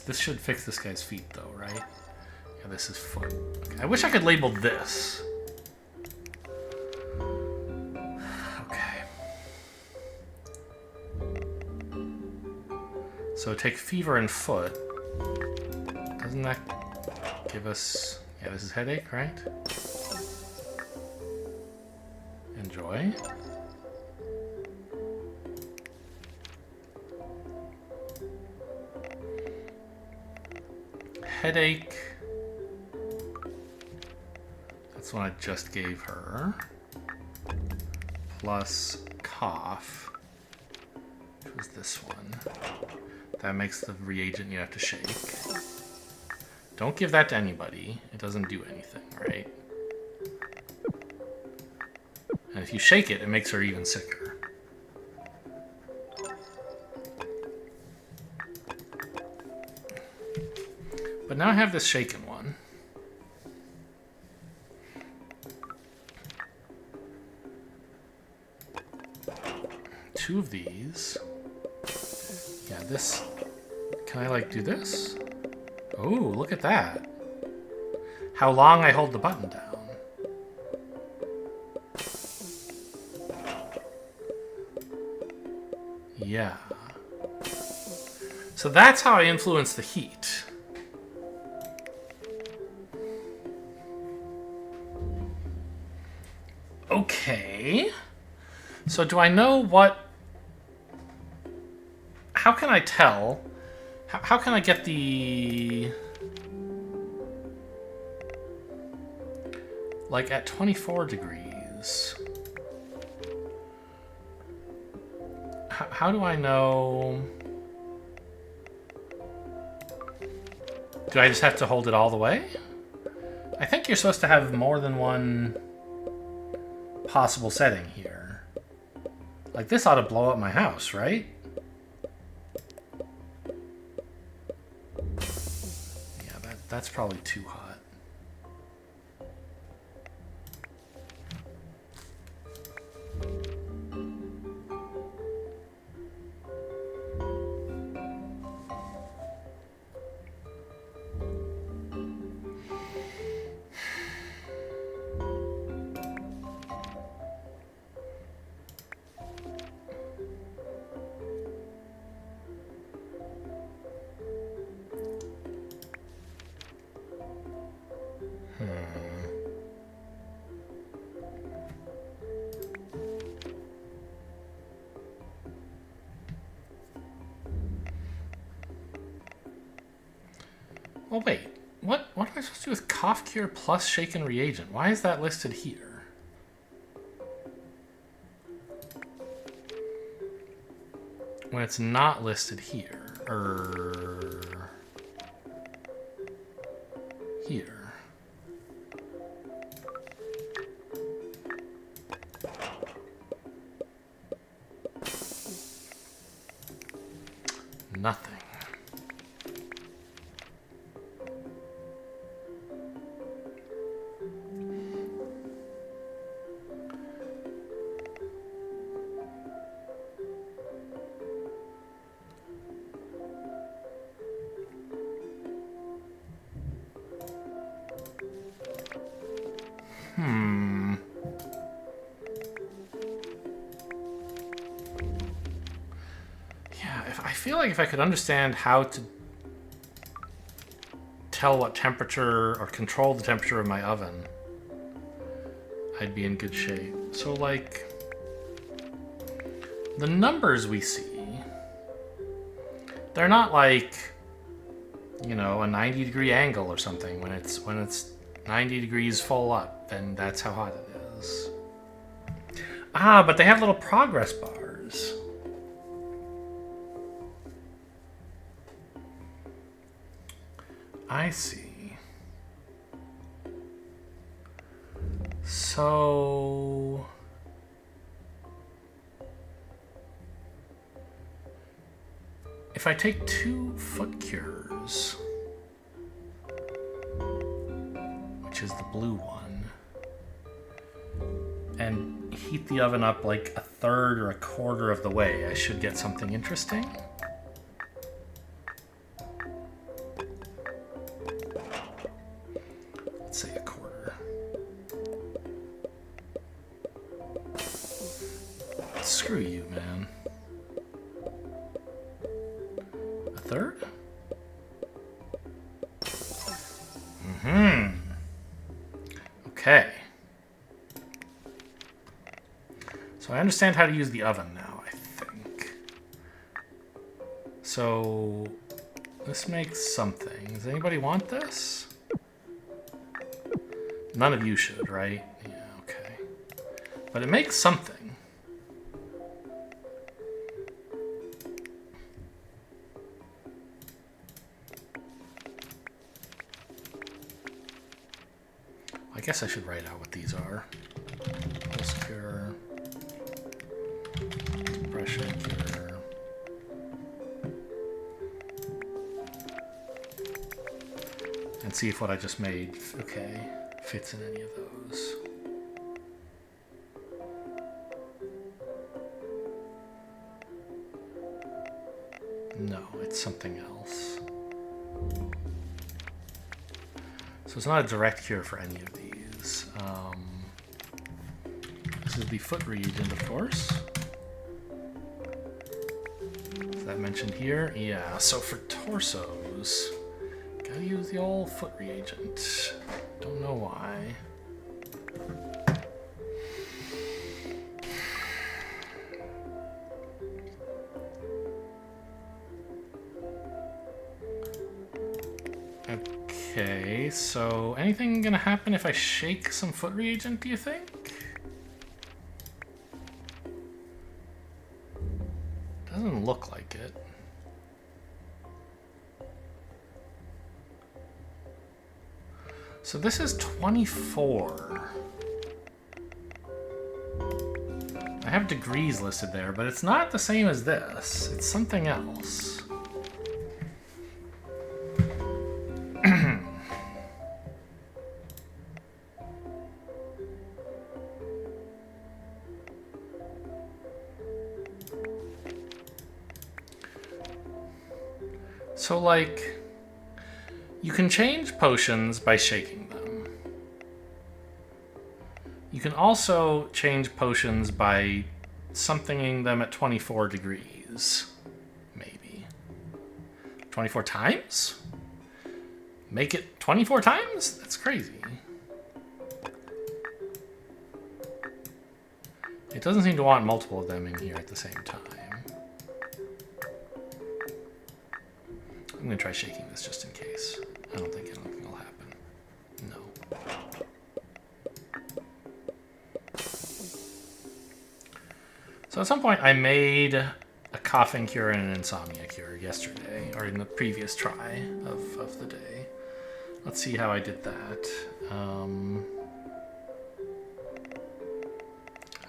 This should fix this guy's feet though, right? Yeah, this is foot. Okay. I wish I could label this. So take fever and foot. Doesn't that give us... Yeah, this is headache, right? Enjoy. Headache. That's what I just gave her. Plus cough. Which was this one. That makes the reagent you have to shake. Don't give that to anybody. It doesn't do anything, right? And if you shake it, it makes her even sicker. But now I have this shaken one. Two of these. Yeah, this... Can I, like, do this? Oh, look at that. How long I hold the button down. Yeah. So that's how I influence the heat. Okay. So do I know what... How can I tell? How can I get the... Like at 24 degrees. How do I know... Do I just have to hold it all the way? I think you're supposed to have more than one possible setting here. Like, this ought to blow up my house, right? Yeah, that's probably too hot. Well, wait. What am I supposed to do with cough cure plus shaken reagent? Why is that listed here? When it's not listed here. Here. Nothing. I feel like if I could understand how to tell what temperature or control the temperature of my oven, I'd be in good shape. So, like, the numbers we see, they're not like, you know, a 90-degree angle or something. When it's 90 degrees full up, then that's how hot it is. Ah, but they have little progress bars. I see. So... if I take 2 foot cures, which is the blue one, and heat the oven up like a third or a quarter of the way, I should get something interesting. Let's say a quarter. Screw you, man. A third? Okay. So I understand how to use the oven now, I think. So this makes something. Does anybody want this? None of you should, right? Yeah, okay. But it makes something. I guess I should write out what these are. Pulse cure, brushing cure, and see if what I just made, okay, fits in any of those. No, it's something else. So it's not a direct cure for any of these. This is the foot reagent, of course. Is that mentioned here? Yeah, so for torsos, gotta use the old foot reagent. Don't know why. Okay, so anything gonna happen if I shake some foot reagent, do you think? Doesn't look like it. So this is 24. I have degrees listed there, but it's not the same as this. It's something else. So, like, you can change potions by shaking them. You can also change potions by somethinging them at 24 degrees. Maybe. 24 times? Make it 24 times? That's crazy. It doesn't seem to want multiple of them in here at the same time. I'm going to try shaking this just in case. I don't think anything will happen. No. So at some point I made a coughing cure and an insomnia cure yesterday, or in the previous try of the day. Let's see how I did that.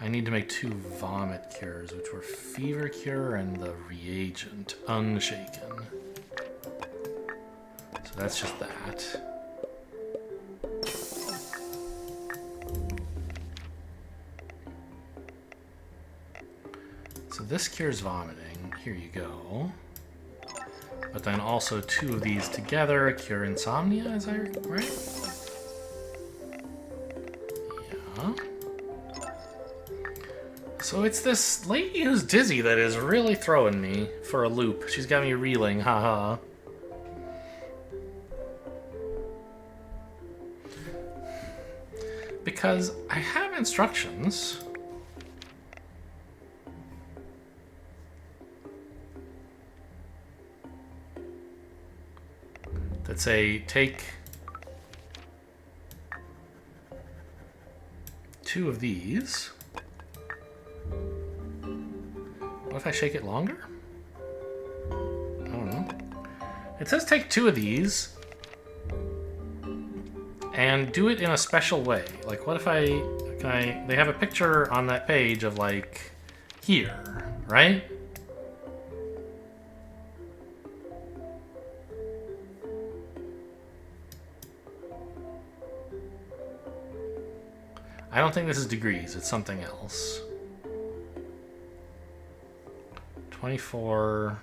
I need to make 2 vomit cures, which were fever cure and the reagent, unshaken. So that's just that. So this cures vomiting. Here you go. But then also 2 of these together cure insomnia, is that right? Yeah. So it's this lady who's dizzy that is really throwing me for a loop. She's got me reeling, haha. Because I have instructions. That say take 2 of these. What if I shake it longer? I don't know. It says take 2 of these and do it in a special way. Like, what if they have a picture on that page of, like, here, right? I don't think this is degrees, it's something else. 24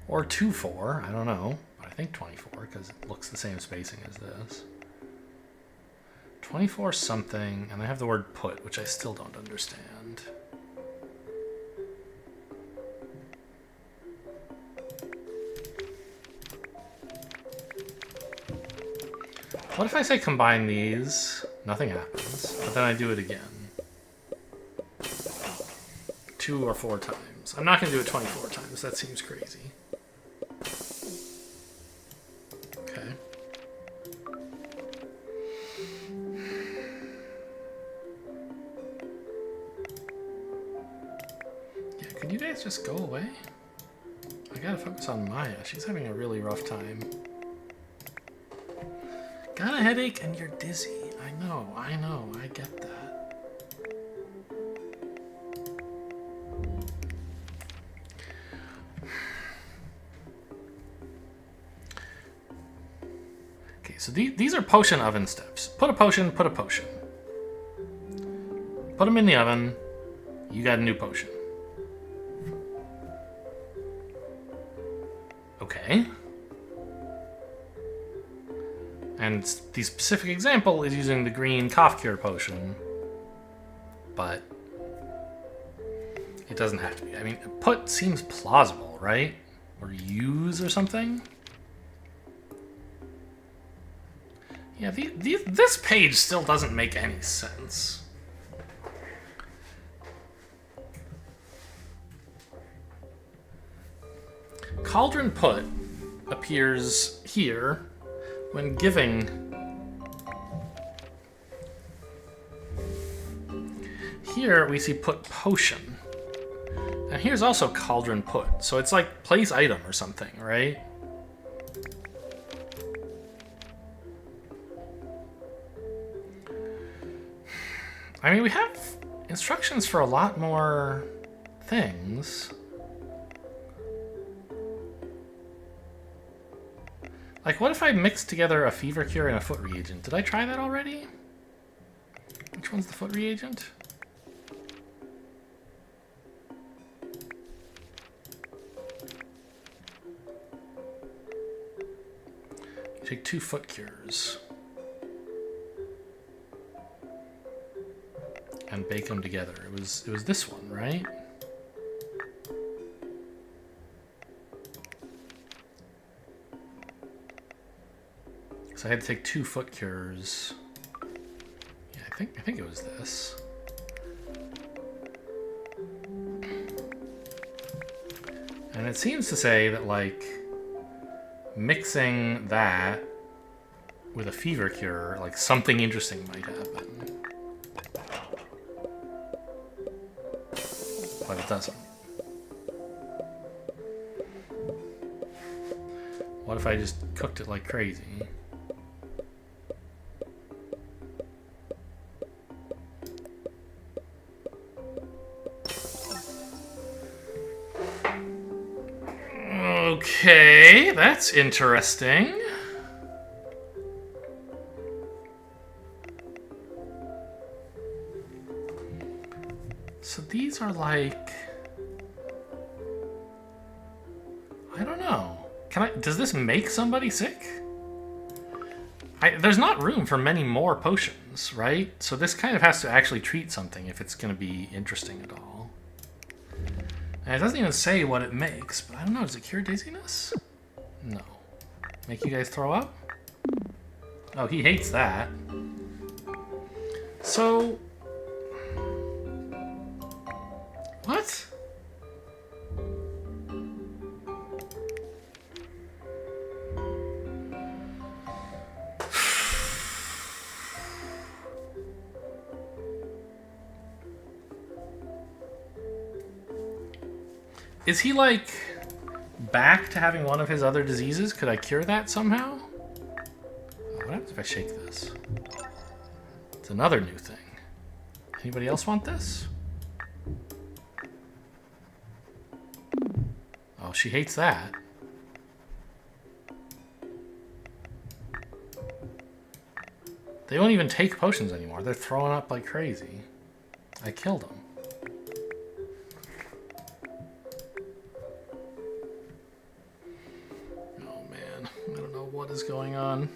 or 24, I don't know. But I think 24 because it looks the same spacing as this. 24 something, and I have the word put, which I still don't understand. What if I say combine these? Nothing happens, but then I do it again. 2 or 4 times. I'm not going to do it 24 times. That seems crazy. Okay. Yeah, could you guys just go away? I gotta focus on Maya. She's having a really rough time. Got a headache and you're dizzy. I know, I get that. Okay, so these are potion oven steps. Put a potion, put a potion. Put them in the oven, you got a new potion. Okay. And the specific example is using the green cough cure potion, but it doesn't have to be. I mean, put seems plausible, right? Or use or something? Yeah, this page still doesn't make any sense. Cauldron put appears here when giving. Here we see put potion. And here's also cauldron put. So it's like place item or something, right? I mean, we have instructions for a lot more things. Like, what if I mixed together a fever cure and a foot reagent? Did I try that already? Which one's the foot reagent? You take 2 foot cures. And bake them together. It was this one, right? So I had to take 2 foot cures. Yeah, I think it was this. And it seems to say that, like, mixing that with a fever cure, like, something interesting might happen. But it doesn't. What if I just cooked it like crazy? Okay, that's interesting. So these are like... I don't know. Does this make somebody sick? There's not room for many more potions, right? So this kind of has to actually treat something if it's going to be interesting at all. And it doesn't even say what it makes, but I don't know. Does it cure dizziness? No. Make you guys throw up? Oh, he hates that. So... What? Is he, like, back to having one of his other diseases? Could I cure that somehow? What happens if I shake this? It's another new thing. Anybody else want this? Oh, she hates that. They don't even take potions anymore. They're throwing up like crazy. I killed them. What is going on?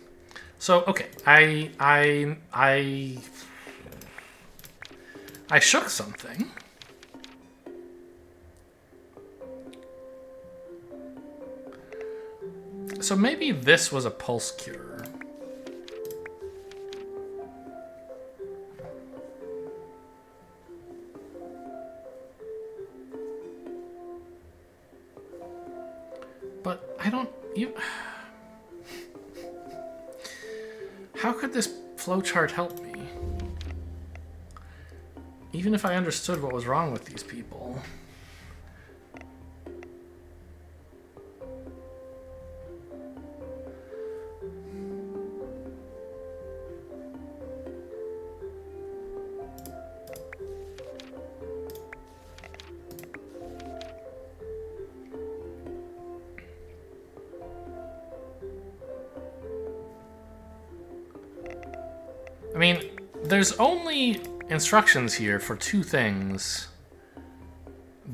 So, okay, I shook something. So maybe this was a pulse cure. But I don't... How could this flowchart help me? Even if I understood what was wrong with these people. I mean, there's only instructions here for 2 things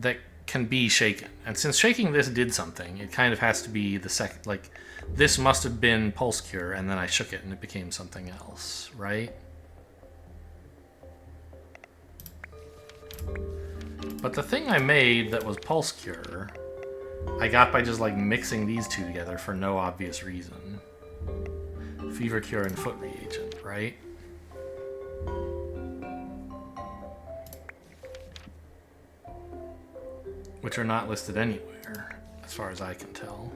that can be shaken. And since shaking this did something, it kind of has to be the second, like, this must have been pulse cure, and then I shook it and it became something else, right? But the thing I made that was pulse cure, I got by just, like, mixing these 2 together for no obvious reason. Fever cure and foot reagent, right? Which are not listed anywhere, as far as I can tell,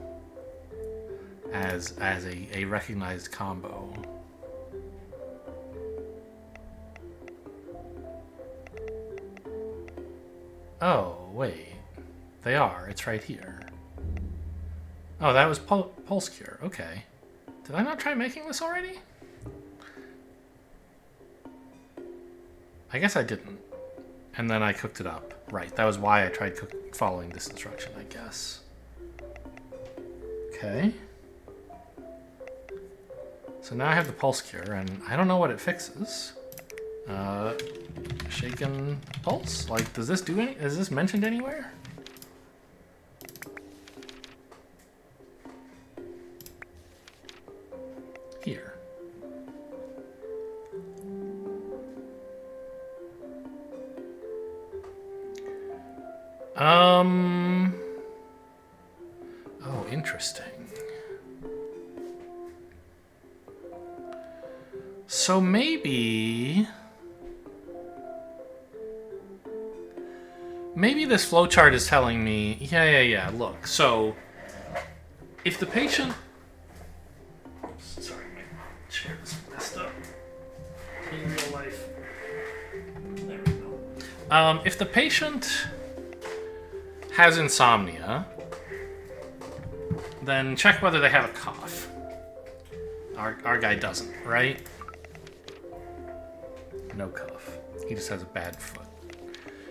as a recognized combo. Oh, wait. They are. It's right here. Oh, that was pulse cure. Okay. Did I not try making this already? I guess I didn't. And then I cooked it up. Right, that was why I tried following this instruction, I guess. Okay. So now I have the pulse cure, and I don't know what it fixes. Shaken pulse? Like, does this do any? Is this mentioned anywhere? Here. Oh, interesting. So maybe this flowchart is telling me, yeah, look. So if the patient, oops, sorry, my chair is messed up in real life. There we go. If the patient has insomnia, then check whether they have a cough. Our guy doesn't, right? No cough. He just has a bad foot.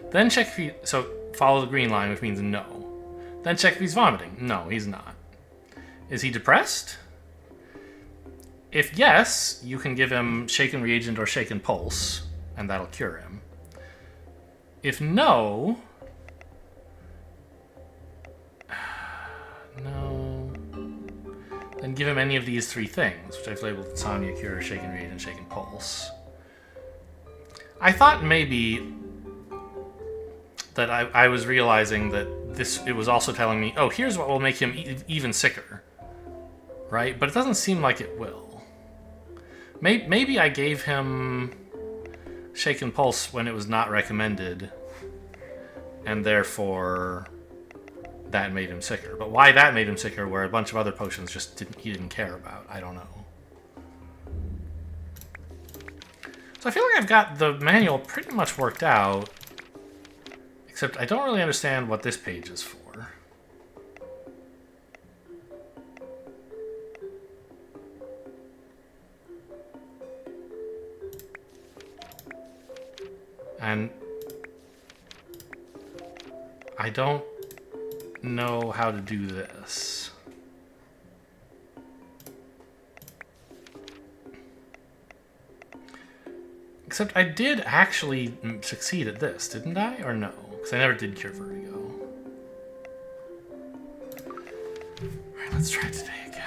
Then check if he... So, follow the green line, which means no. Then check if he's vomiting. No, he's not. Is he depressed? If yes, you can give him shaken reagent or shaken pulse, and that'll cure him. If no... No... Then give him any of these three things, which I've labeled insomnia, cure, shaken reagent, shaken pulse. I thought maybe that I was realizing that it was also telling me, oh, here's what will make him even sicker, right? But it doesn't seem like it will. Maybe I gave him shaken pulse when it was not recommended, and therefore that made him sicker. But why that made him sicker, where a bunch of other potions he didn't care about, I don't know. So I feel like I've got the manual pretty much worked out, except I don't really understand what this page is for. And I don't know how to do this. Except I did actually succeed at this, didn't I? Or no? Because I never did cure vertigo. Alright, let's try today again.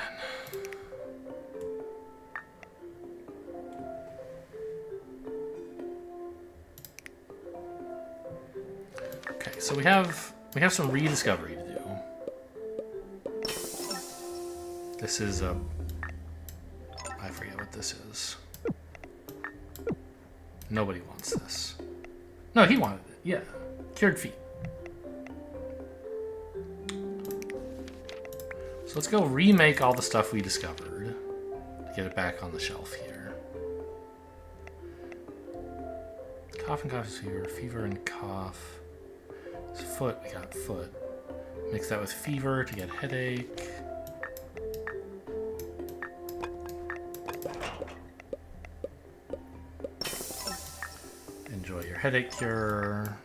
Okay, so we have some rediscovery to do. This is a... I forget what this is. Nobody wants this. No, he wanted it. Yeah. Cured feet. So let's go remake all the stuff we discovered to get it back on the shelf here. Cough and cough is fever. Fever and cough. It's foot. We got foot. Mix that with fever to get headache. Enjoy your headache cure.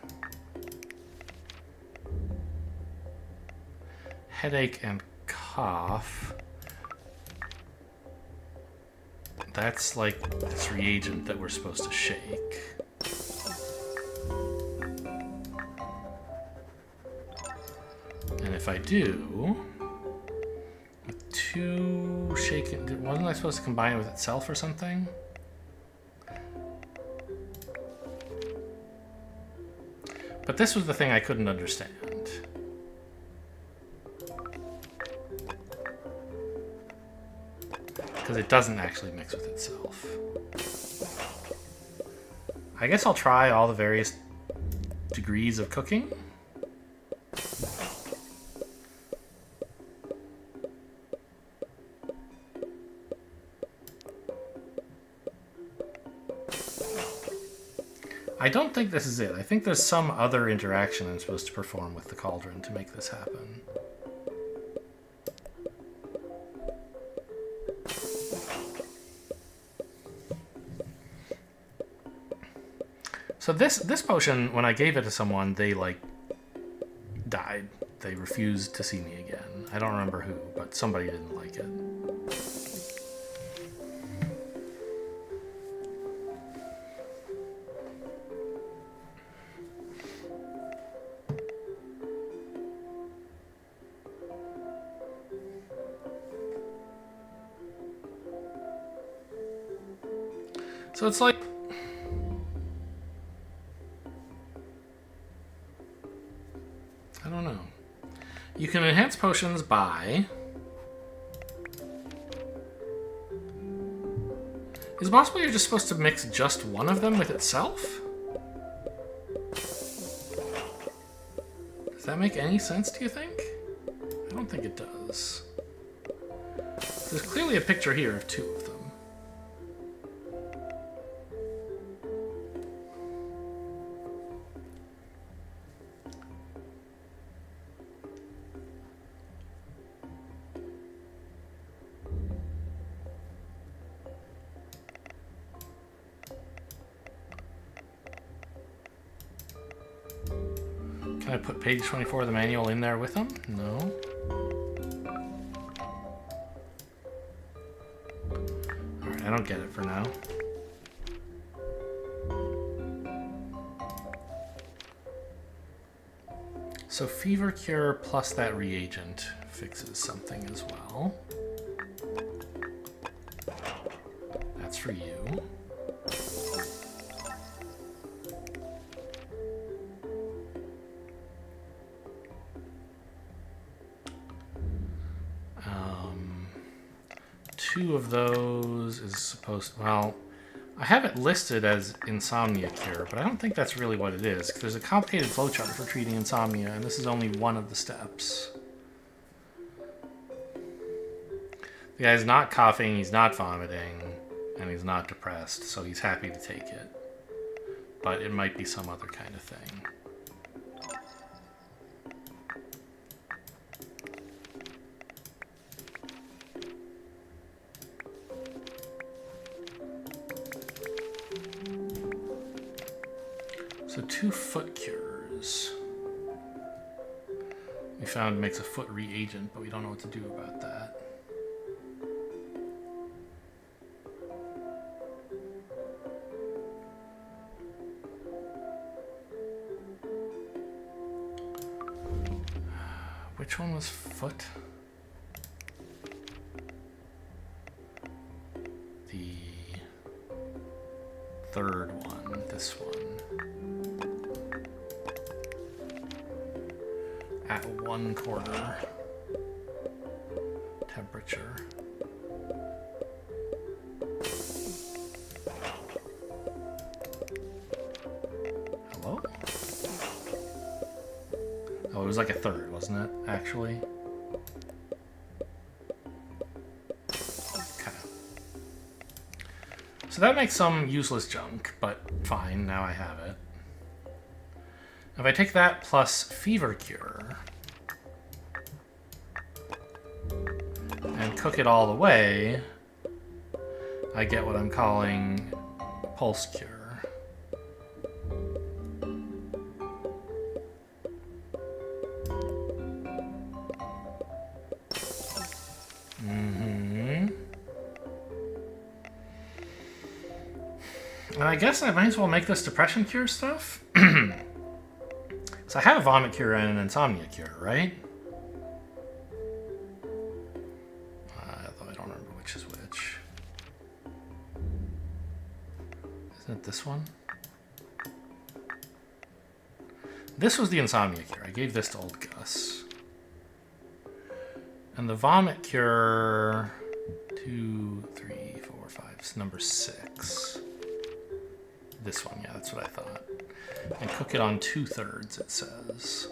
Headache and cough. That's like this reagent that we're supposed to shake. And if I do, with 2 shaken, wasn't I supposed to combine it with itself or something? But this was the thing I couldn't understand. Because it doesn't actually mix with itself. I guess I'll try all the various degrees of cooking. I don't think this is it. I think there's some other interaction I'm supposed to perform with the cauldron to make this happen. So this potion, when I gave it to someone, they like died. They refused to see me again. I don't remember who, but somebody didn't like it. So it's like... I don't know. You can enhance potions by... Is it possible you're just supposed to mix just one of them with itself? Does that make any sense, do you think? I don't think it does. There's clearly a picture here of two of them. Can I put page 24 of the manual in there with them? No. Alright, I don't get it for now. So fever cure plus that reagent fixes something as well. That's for you. Two of those is supposed... Well, I have it listed as insomnia cure, but I don't think that's really what it is. There's a complicated flowchart for treating insomnia, and this is only one of the steps. The guy's not coughing, he's not vomiting, and he's not depressed, so he's happy to take it. But it might be some other kind of thing. So 2 foot cures. We found makes a foot reagent, but we don't know what to do about that. Which one was foot? The third one, this one. At 1/4 temperature. Hello? Oh, it was like a third, wasn't it, actually? Okay. So that makes some useless junk, but fine, now I have it. If I take that plus fever cure and cook it all the way, I get what I'm calling pulse cure. And I guess I might as well make this depression cure stuff. So I have a vomit cure and an insomnia cure, right? Though I don't remember which is which. Isn't it this one? This was the insomnia cure. I gave this to old Gus. And the vomit cure... 2, 3, 4, 5... It's number 6. This one, yeah, that's what I thought. And cook it on 2/3, it says.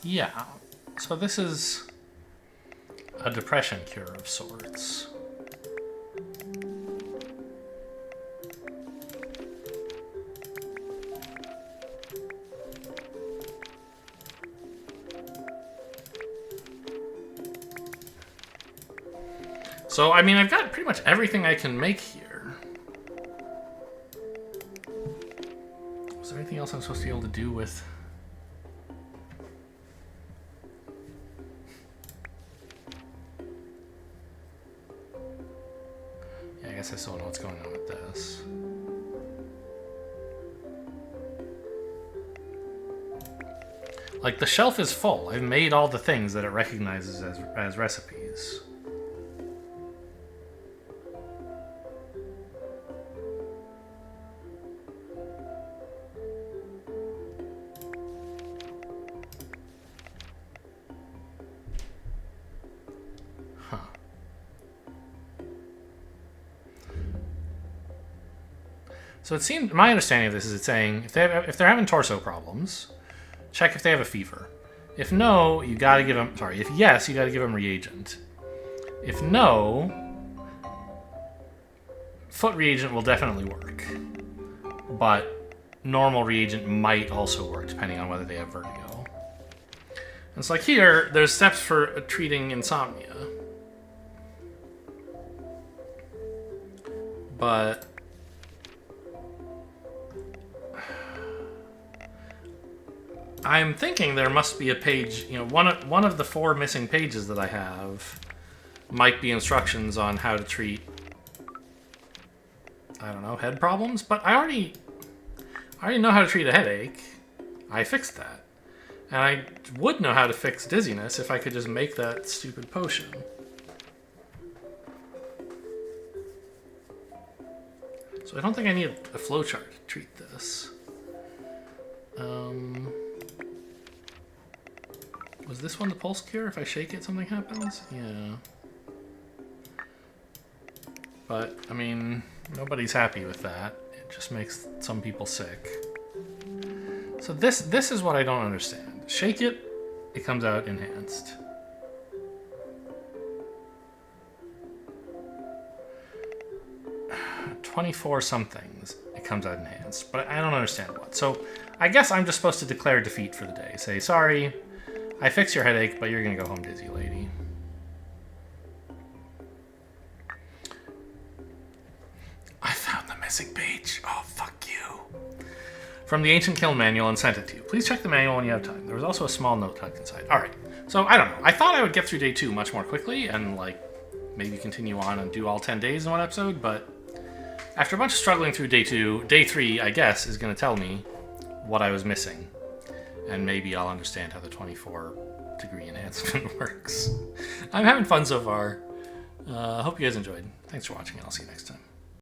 Yeah, so this is a depression cure of sorts. So, I mean, I've got pretty much everything I can make here. Was there anything else I'm supposed to be able to do with... Yeah, I guess I still don't know what's going on with this. Like, the shelf is full. I've made all the things that it recognizes as recipes. Huh. So it seemed, my understanding of this is it's saying if they're having torso problems, check if they have a fever. If no, you gotta give them, sorry, if yes, you gotta give them reagent. If no, foot reagent will definitely work. But normal reagent might also work depending on whether they have vertigo. And it's like here, there's steps for treating insomnia. But I'm thinking there must be a page, you know, one of the 4 missing pages that I have might be instructions on how to treat, I don't know, head problems, but I already know how to treat a headache. I fixed that. And I would know how to fix dizziness if I could just make that stupid potion. So I don't think I need a flowchart to treat this. Was this one the pulse cure? If I shake it, something happens? Yeah. But, I mean, nobody's happy with that. It just makes some people sick. So this is what I don't understand. Shake it, it comes out enhanced. $24 somethings, it comes out enhanced, but I don't understand what. So I guess I'm just supposed to declare defeat for the day. Say, sorry, I fixed your headache, but you're gonna go home dizzy, lady. I found the missing page. Oh, fuck you. From the Ancient Kiln Manual and sent it to you. Please check the manual when you have time. There was also a small note tucked inside. Alright, so I don't know. I thought I would get through day 2 much more quickly and, like, maybe continue on and do all 10 days in one episode, but after a bunch of struggling through day 2, day 3, I guess, is going to tell me what I was missing. And maybe I'll understand how the 24-degree enhancement works. I'm having fun so far. Hope you guys enjoyed. Thanks for watching, and I'll see you next time.